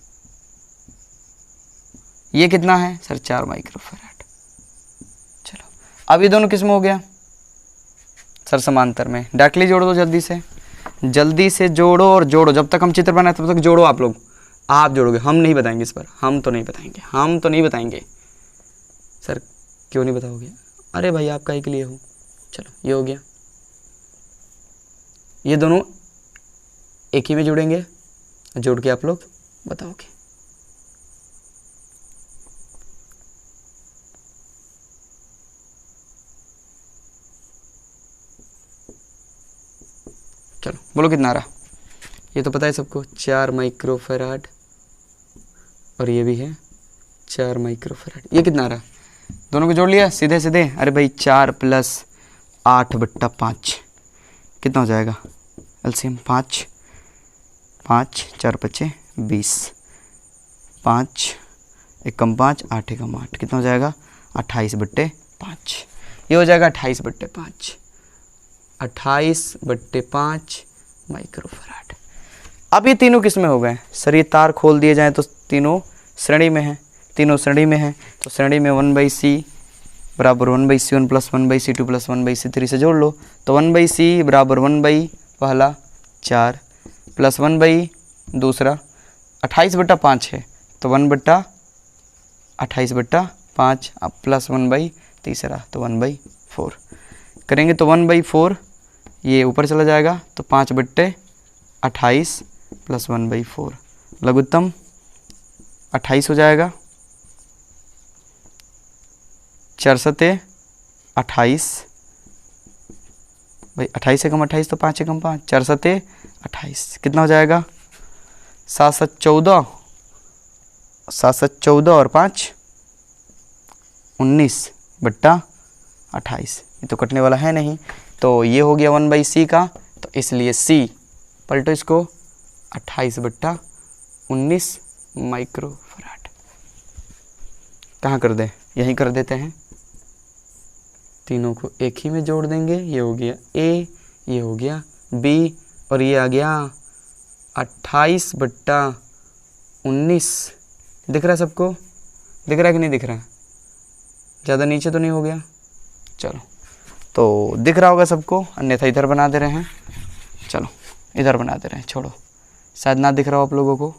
S1: ये कितना है सर 4 माइक्रोफराड। चलो अब ये दोनों किस में हो गया सर समांतर में। डायरेक्टली जोड़ दो जल्दी से जोड़ो, और जोड़ो जब तक हम चित्र बनाए तब तक जोड़ो। आप लोग आप जोड़ोगे, हम नहीं बताएंगे इस पर, हम तो नहीं बताएंगे सर। क्यों नहीं बताओगे? अरे भाई आपका ही के लिए हो। चलो ये हो गया, ये दोनों एक ही में जुड़ेंगे, जोड़ के आप लोग बताओगे। चलो बोलो कितना आ रहा। ये तो पता है सबको 4 माइक्रोफराड, और ये भी है 4 माइक्रोफराड। ये कितना आ रहा, दोनों को जोड़ लिया सीधे सीधे। अरे भाई 4 + 8/5 कितना हो जाएगा एलसीएम 5, 5 4 × 5 = 20, 5 1 × 5 8 × 8 कितना हो जाएगा 28/5। ये हो जाएगा 28/5, 28/5 माइक्रोफराड। अब ये तीनों किस में हो गए सर? ये तार खोल दिए जाएं तो तीनों श्रेणी में है, तो श्रेणी में 1/c बराबर 1/c1 + 1/c2 + 1/c3 से जोड़ लो। तो 1/c बराबर 1/4 प्लस 1/2 28/5 है, तो 1/28/5 अब प्लस 1/3 तो 1/4 करेंगे। तो 1/4 ये ऊपर चला जाएगा, तो 5/28 प्लस 1/4 लघुत्तम 28 हो जाएगा। 4 × 28 भाई 28 से कम 28 तो 5 से कम 5, 4 × 28 कितना हो जाएगा 7 × 14, 7 × 14 और 5 19/28। ये तो कटने वाला है नहीं, तो ये हो गया 1/c का, तो इसलिए c पलटो इसको 28/19 माइक्रोफराड। कहाँ कर दें, यहीं कर देते हैं। तीनों को एक ही में जोड़ देंगे। ये हो गया a, ये हो गया b, और ये आ गया 28/19। दिख रहा है सबको? दिख रहा है कि नहीं दिख रहा है? ज़्यादा नीचे तो नहीं हो गया? चलो तो दिख रहा होगा सबको, अन्यथा इधर बना दे रहे हैं। चलो इधर बना दे रहे हैं, छोड़ो शायद ना दिख रहा हो आप लोगों को।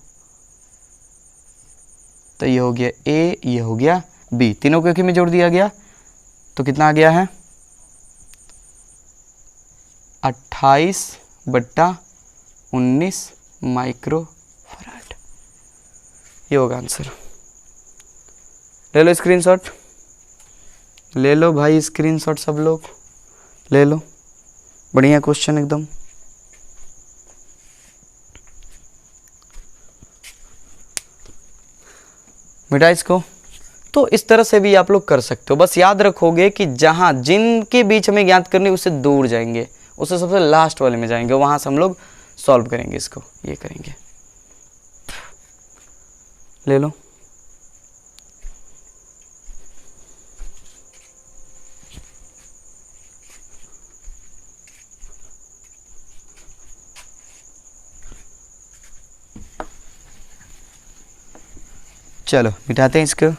S1: तो ये हो गया a, ये हो गया b, तीनों को एक ही में जोड़ दिया गया, तो कितना आ गया है 28/19 माइक्रोफराड। ये होगा आंसर। ले लो स्क्रीनशॉट, ले लो भाई स्क्रीनशॉट, सब लोग ले लो। बढ़िया क्वेश्चन एकदम। मिटा इसको। तो इस तरह से भी आप लोग कर सकते हो। बस याद रखोगे कि जहाँ जिनके बीच में ज्ञात करनी उससे दूर जाएंगे, उससे सबसे लास्ट वाले में जाएंगे, वहाँ से हम लोग सॉल्व करेंगे इसको। ये करेंगे, ले लो। चलो मिटाते हैं इसको।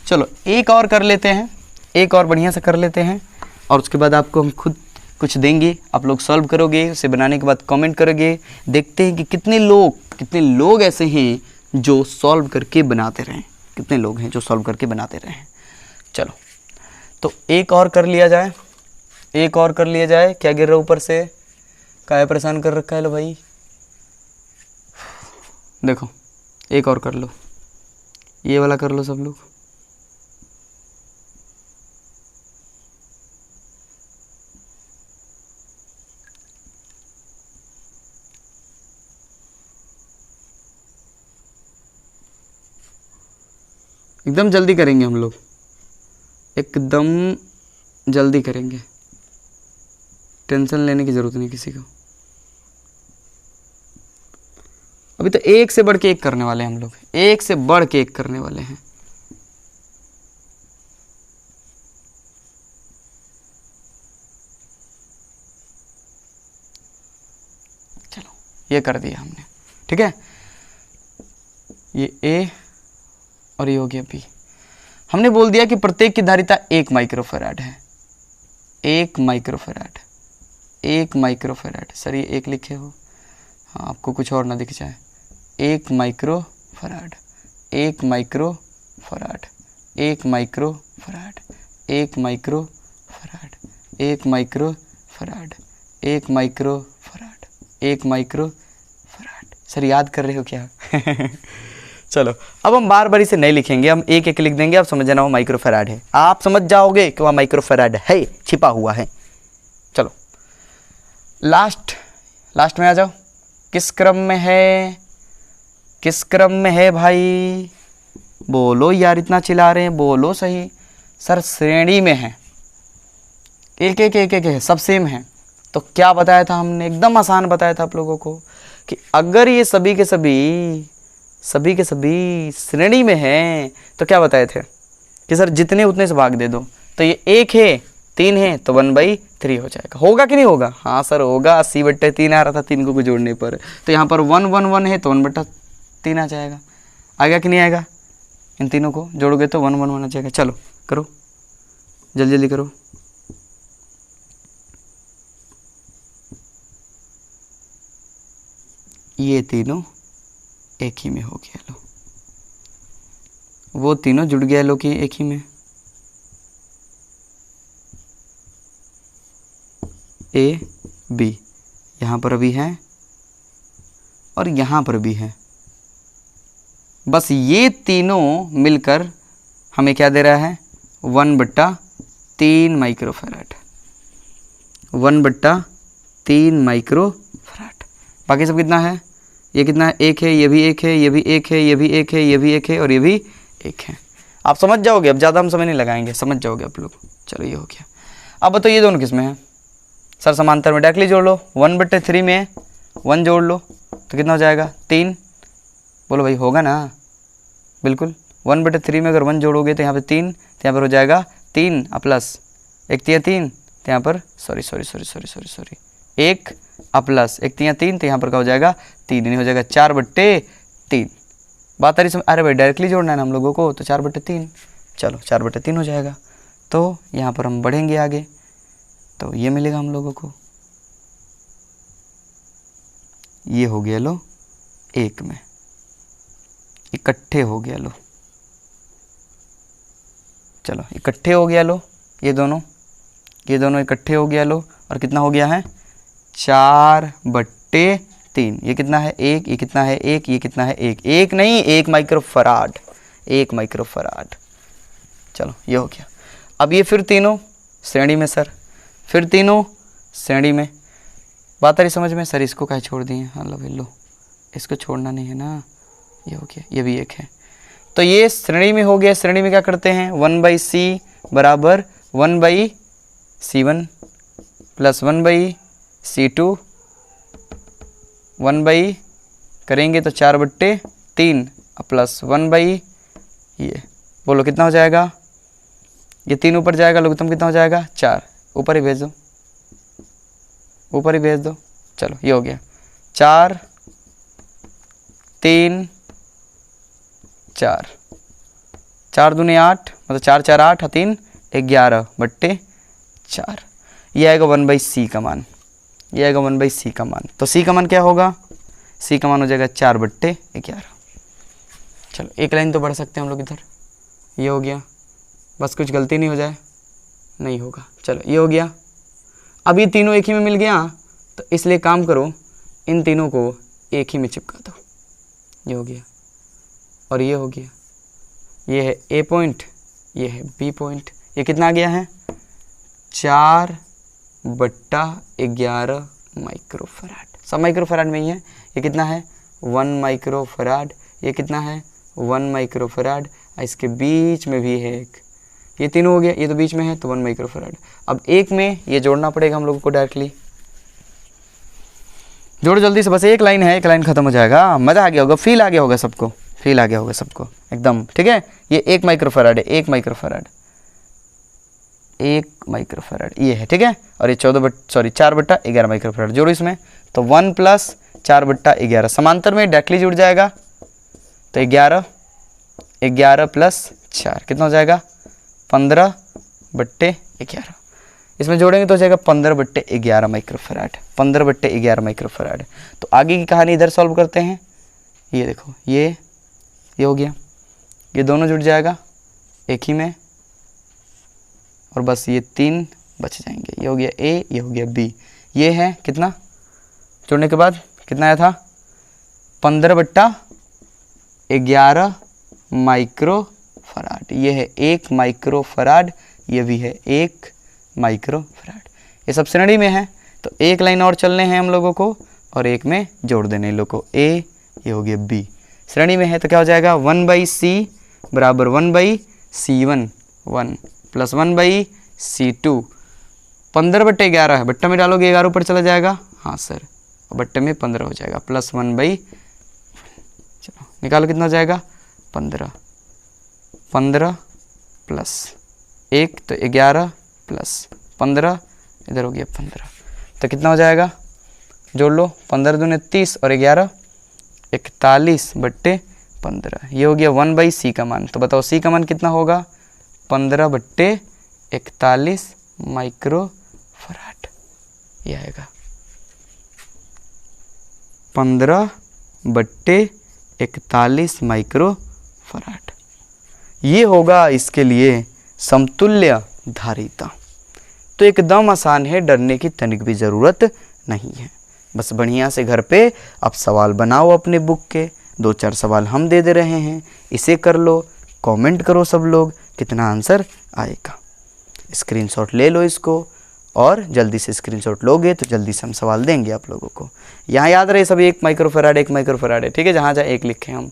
S1: चलो एक और कर लेते हैं, एक और बढ़िया से कर लेते हैं, और उसके बाद आपको हम खुद कुछ देंगे, आप लोग सॉल्व करोगे, उसे बनाने के बाद कमेंट करोगे। देखते हैं कि कितने लोग ऐसे हैं जो सॉल्व करके बनाते रहें, कितने लोग हैं जो सॉल्व करके बनाते रहें। चलो तो एक और कर लिया जाए, एक और कर लिया जाए। क्या गिर रहा ऊपर से, क्या परेशान कर रखा है लो भाई। देखो एक और कर लो, ये वाला कर लो सब लोग। एकदम जल्दी करेंगे हम लोग, एकदम जल्दी करेंगे, टेंशन लेने की ज़रूरत नहीं किसी को। अभी तो एक से बढ़ के एक करने वाले हैं हम लोग, एक से बढ़ के एक करने वाले हैं। चलो ये कर दिया हमने, ठीक है। ये ए और ये हो गया बी। हमने बोल दिया कि प्रत्येक की धारिता 1 माइक्रोफैराड है, 1 माइक्रोफैराड, 1 माइक्रोफैराड। सर ये एक लिखे हो, हाँ आपको कुछ और ना दिख जाए। 1 microfarad, 1 microfarad, 1 microfarad, 1 microfarad, 1 microfarad, 1 microfarad, 1 microfarad. Sir याद कर रहे हो क्या? चलो अब हम बार बार इसे नहीं लिखेंगे, हम एक एक लिख देंगे। आप समझ जाना वो माइक्रोफैराड है, आप समझ जाओगे कि वह माइक्रोफैराड है, छिपा हुआ है। चलो लास्ट में आ जाओ। किस क्रम में है, किस क्रम में है भाई? बोलो यार, इतना चिल्ला रहे हैं, बोलो सही। सर श्रेणी में है, एक एक एक एक है, सब सेम है। तो क्या बताया था हमने, एकदम आसान बताया था आप लोगों को कि अगर ये सभी के सभी श्रेणी में हैं तो क्या बताए थे कि सर जितने उतने से भाग दे दो। तो ये 1 है, 3 है तो 1/3 हो जाएगा। होगा कि नहीं होगा? हाँ सर होगा, 80/3 आ रहा था 3 को जोड़ने पर। तो यहाँ पर 1 1 1 है तो 1/3 आ जाएगा। आएगा कि नहीं आएगा? इन तीनों को जोड़ोगे तो 1 1 1 आ जाएगा। चलो करो, जल्दी जल्दी करो। ये तीनों एक ही में हो गया लो, वो तीनों जुड़ गया लो कि एक ही में। ए बी यहाँ पर भी है और यहाँ पर भी है। बस ये तीनों मिलकर हमें क्या दे रहा है? 1/3 माइक्रोफैराड, 1/3 माइक्रोफैराड। बाकी सब कितना है? ये कितना है? 1 है, ये भी 1 है, ये भी 1 है, ये भी 1 है, ये भी 1 है और ये भी 1 है। आप समझ जाओगे, अब ज़्यादा हम समय नहीं लगाएंगे, समझ जाओगे आप लोग। चलो ये हो गया। अब बताओ ये दोनों किस में है? सर समांतर में, डायरेक्टली जोड़ लो। 1/3 में 1 जोड़ लो तो कितना हो जाएगा? 3। बोलो भाई होगा ना? बिल्कुल। 1/3 में अगर 1 जोड़ोगे तो यहाँ पर 3, तो यहाँ पर हो जाएगा 3 प्लस 1 3 3, तो यहाँ पर सॉरी 1 प्लस 1 3 तो यहाँ पर क्या हो जाएगा? 3, नहीं हो जाएगा 4/3। बात आ रही समझ? अरे भाई डायरेक्टली जोड़ना है ना हम लोगों को, तो 4/3। चलो 4/3 हो जाएगा। तो यहाँ पर हम बढ़ेंगे आगे, तो ये मिलेगा हम लोगों को। ये हो गया लो 1 में, इकट्ठे हो गया लो। चलो इकट्ठे हो गया लो, ये दोनों इकट्ठे हो गया लो। और कितना हो गया है? 4/3। ये कितना है? 1। ये कितना है? 1। ये कितना है? 1। 1 नहीं, 1 माइक्रोफैराड, 1 माइक्रोफैराड। चलो ये हो गया। अब ये फिर तीनों श्रेणी में सर, फिर तीनों श्रेणी में। बात आ रही समझ में? सर इसको क्या छोड़ दिए? हाँ लो, इसको छोड़ना नहीं है ना। ये हो गया, ये भी 1 है। तो ये श्रेणी में हो गया। श्रेणी में क्या करते हैं? 1/c बराबर 1/c1 प्लस 1/c2, 1/ करेंगे तो 4/3 प्लस 1/, ये बोलो कितना हो जाएगा? ये 3 ऊपर जाएगा, लघुत्तम कितना हो जाएगा? 4। ऊपर ही भेज दो, ऊपर ही भेज दो। चलो ये हो गया 4 3 4, 4 दूनी 8, मतलब 4 4 8 3 11 बट्टे 4। ये आएगा 1/c का मान, ये आएगा 1/c का मान। तो c का मान क्या होगा, c का मान हो जाएगा 4/11। चलो एक लाइन तो बढ़ सकते हैं हम लोग इधर, ये हो गया, बस कुछ गलती नहीं हो जाए, नहीं होगा। चलो ये हो गया। अब ये तीनों एक ही में मिल गया, तो इसलिए काम करो, इन तीनों को एक ही में चिपका दो। ये हो गया और ये हो गया, ये है ए पॉइंट, ये है बी पॉइंट। ये कितना आ गया है 4/11 माइक्रोफराड। सब माइक्रोफराड में ही है। ये कितना है 1 माइक्रोफराड, ये कितना है 1 माइक्रोफराड, इसके बीच में भी है एक, ये तीनों हो गया, ये तो बीच में है तो 1 माइक्रोफराड। अब एक में ये जोड़ना पड़ेगा हम लोगों को डायरेक्टली। जोड़ो जल्दी से, बस एक लाइन है, एक लाइन खत्म हो जाएगा। मज़ा आ गया होगा, फील आ गया होगा सबको, फील आ गया होगा सबको एकदम, ठीक है। ये 1 माइक्रोफराड है, 1 माइक्रोफराड, 1 माइक्रोफराड ये है, ठीक है। और ये 4/11 माइक्रोफराड। जोड़ो इसमें, तो 1 + 4/11 समांतर में डायरेक्टली जुड़ जाएगा, तो 11 + 4 कितना हो जाएगा 15/11। इसमें जोड़ेंगे तो हो जाएगा 15/11 माइक्रोफराड, 15/11 माइक्रोफराड। तो आगे की कहानी इधर सॉल्व करते हैं। ये देखो, ये हो गया, ये दोनों जुड़ जाएगा एक ही में, और बस ये 3 बच जाएंगे। ये हो गया ए, ये हो गया बी। ये है कितना, जोड़ने के बाद कितना आया था 15/11 माइक्रोफराड। ये है 1 माइक्रोफराड, ये भी है 1 माइक्रोफराड। ये सब श्रेणी में है, तो एक लाइन और चलने हैं हम लोगों को, और एक में जोड़ देने इन लोगों को। ए, ये हो गया बी, श्रेणी में है, तो क्या हो जाएगा 1/c बराबर 1/c1 1 + 1/c2। 15/11 है, बट्टा में डालोगे 11 ऊपर चला जाएगा, हाँ सर, बट्टे में 15 हो जाएगा, + 1/, चलो निकालो कितना हो जाएगा 15 + 1 तो 11 + 15, इधर हो गया 15, तो कितना हो जाएगा, जोड़ लो, 15 दूने 30 और 11 41/15। ये हो गया 1/c का मान। तो बताओ c का मान कितना होगा 15/41 माइक्रोफराड। ये आएगा 15/41 माइक्रोफराड। ये होगा इसके लिए समतुल्य धारिता। तो एकदम आसान है, डरने की तनिक भी ज़रूरत नहीं है। बस बढ़िया से घर पे आप सवाल बनाओ अपने बुक के, 2-4 सवाल हम दे दे रहे हैं, इसे कर लो, कमेंट करो सब लोग कितना आंसर आएगा। स्क्रीनशॉट ले लो इसको, और जल्दी से स्क्रीनशॉट लोगे तो जल्दी से हम सवाल देंगे आप लोगों को। यहाँ याद रहे सब 1 माइक्रोफराड 1 माइक्रोफराड है, ठीक है। जहाँ जहाँ 1 लिखे हम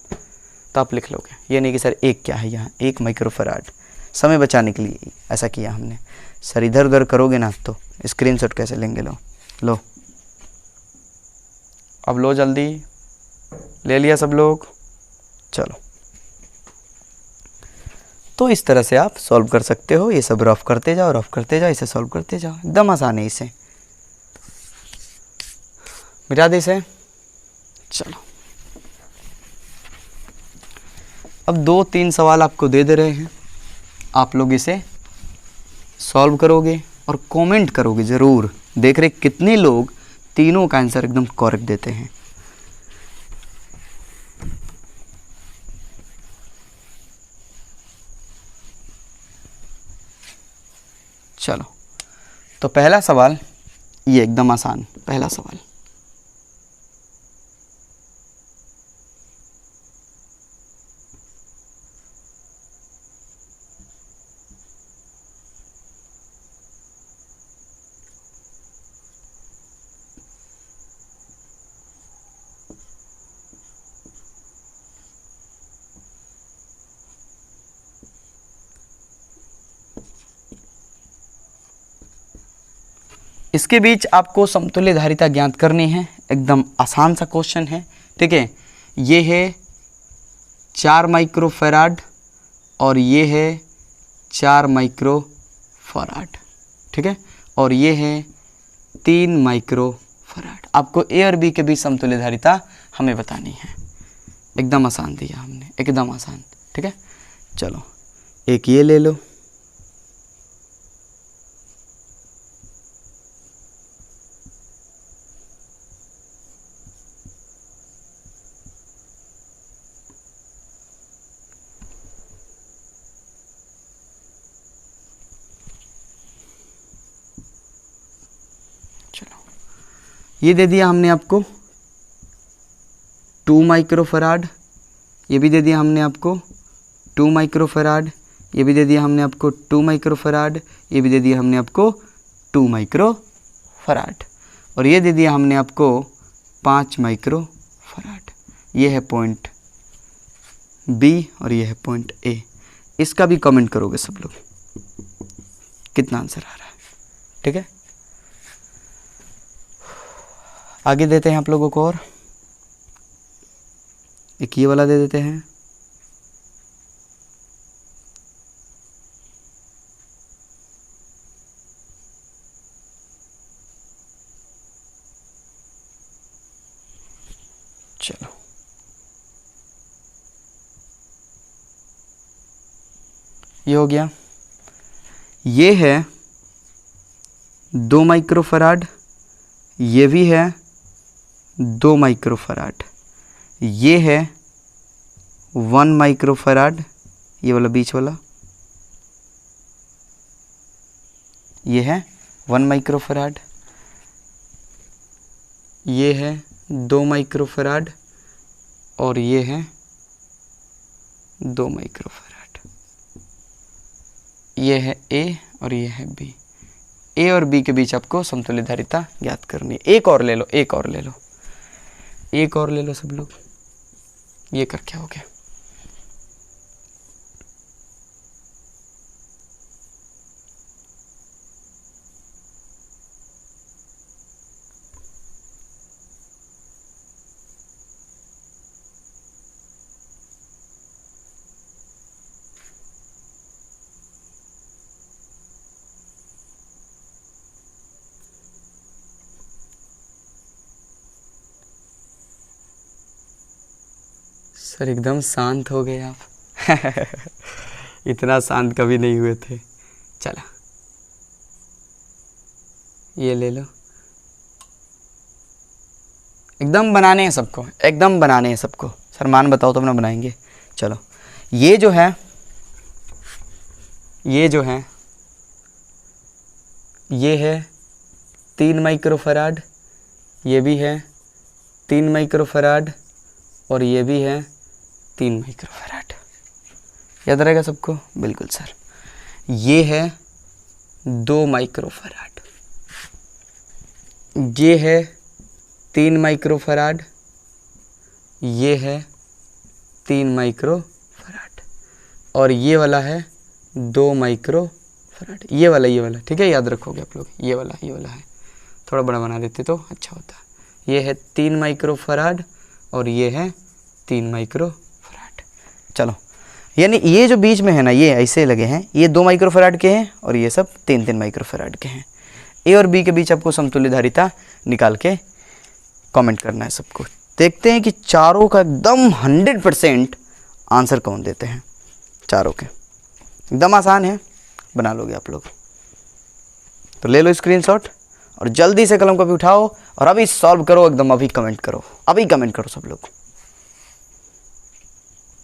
S1: तो आप लिख लोगे, ये नहीं कि सर 1 क्या है, यहाँ 1 माइक्रोफराड। समय बचाने के लिए ऐसा किया हमने। सर इधर उधर करोगे ना तो स्क्रीनशॉट कैसे लेंगे। लो अब लो, जल्दी ले लिया सब लोग। चलो, तो इस तरह से आप सॉल्व कर सकते हो। ये सब रफ करते जाओ, रफ करते जाओ, इसे सॉल्व करते जाओ, एकदम आसान है। इसे मिटा दे इसे। चलो, अब 2-3 सवाल आपको दे दे रहे हैं, आप लोग इसे सॉल्व करोगे और कमेंट करोगे ज़रूर। देख रहे कितने लोग तीनों का आंसर एकदम करेक्ट देते हैं। चलो, तो पहला सवाल ये एकदम आसान, पहला सवाल इसके बीच आपको समतुल्य धारिता ज्ञात करनी है। एकदम आसान सा क्वेश्चन है, ठीक है। ये है 4 माइक्रोफैराड और ये है 4 माइक्रोफैराड, ठीक है। और ये है 3 माइक्रो फराड। आपको ए और बी के बीच समतुल्य धारिता हमें बतानी है। एकदम आसान दिया हमने, एकदम आसान। ठीक है, चलो एक ये ले लो, ये दे दिया हमने आपको 2 माइक्रोफराड, ये भी दे दिया हमने आपको 2 माइक्रोफराड, ये भी दे दिया हमने आपको 2 माइक्रोफराड, ये भी दे दिया हमने आपको 2 माइक्रोफराड, और ये दे दिया हमने आपको 5 माइक्रोफराड। ये है पॉइंट बी और ये है पॉइंट ए। इसका भी कमेंट करोगे सब लोग, कितना आंसर आ रहा है। ठीक है, आगे देते हैं आप लोगों को, और एक ये वाला दे देते हैं। चलो ये हो गया। ये है 2 माइक्रोफराड, ये भी है 2 माइक्रोफराड, ये है 1 माइक्रोफराड, ये वाला बीच वाला, ये है 1 माइक्रोफराड, ये है 2 माइक्रोफराड, और ये है 2 माइक्रोफराड। ये है ए और ये है बी। ए और बी के बीच आपको समतुल्य धारिता ज्ञात करनी है। एक और ले लो, एक और ले लो, एक और ले लो सब लोग। ये कर क्या हो गया, सर एकदम शांत हो गए आप। इतना शांत कभी नहीं हुए थे। चला ये ले लो, एकदम बनाने हैं सबको, एकदम बनाने हैं सबको। सर मान बताओ तो अपना बनाएंगे। चलो ये जो है, ये जो है, ये है 3 माइक्रोफराड, ये भी है 3 माइक्रोफराड, और ये भी है 3 माइक्रोफराड। याद रहेगा सबको? बिल्कुल सर। ये है 2 माइक्रोफराड, ये है 3 माइक्रोफराड, ये है 3 माइक्रोफराड, और ये वाला है 2 माइक्रोफराड। ये वाला ठीक है, याद रखोगे आप लोग। ये वाला है, थोड़ा बड़ा बना देते तो अच्छा होता। ये है 3 माइक्रोफराड और ये है 3 माइक्रोफराड। चलो यानी ये जो बीच में है ना, ये ऐसे लगे हैं, ये 2 माइक्रोफराड के हैं और ये सब 3 माइक्रोफराड के हैं। ए और बी के बीच आपको समतुल्य धारिता निकाल के कमेंट करना है सबको। देखते हैं कि चारों का एकदम 100% आंसर कौन देते हैं। चारों के एकदम आसान है, बना लोगे आप लोग। तो ले लो स्क्रीनशॉट और जल्दी से कलम कॉपी उठाओ और अभी सॉल्व करो एकदम। अभी कमेंट करो, अभी कमेंट करो सब लोग।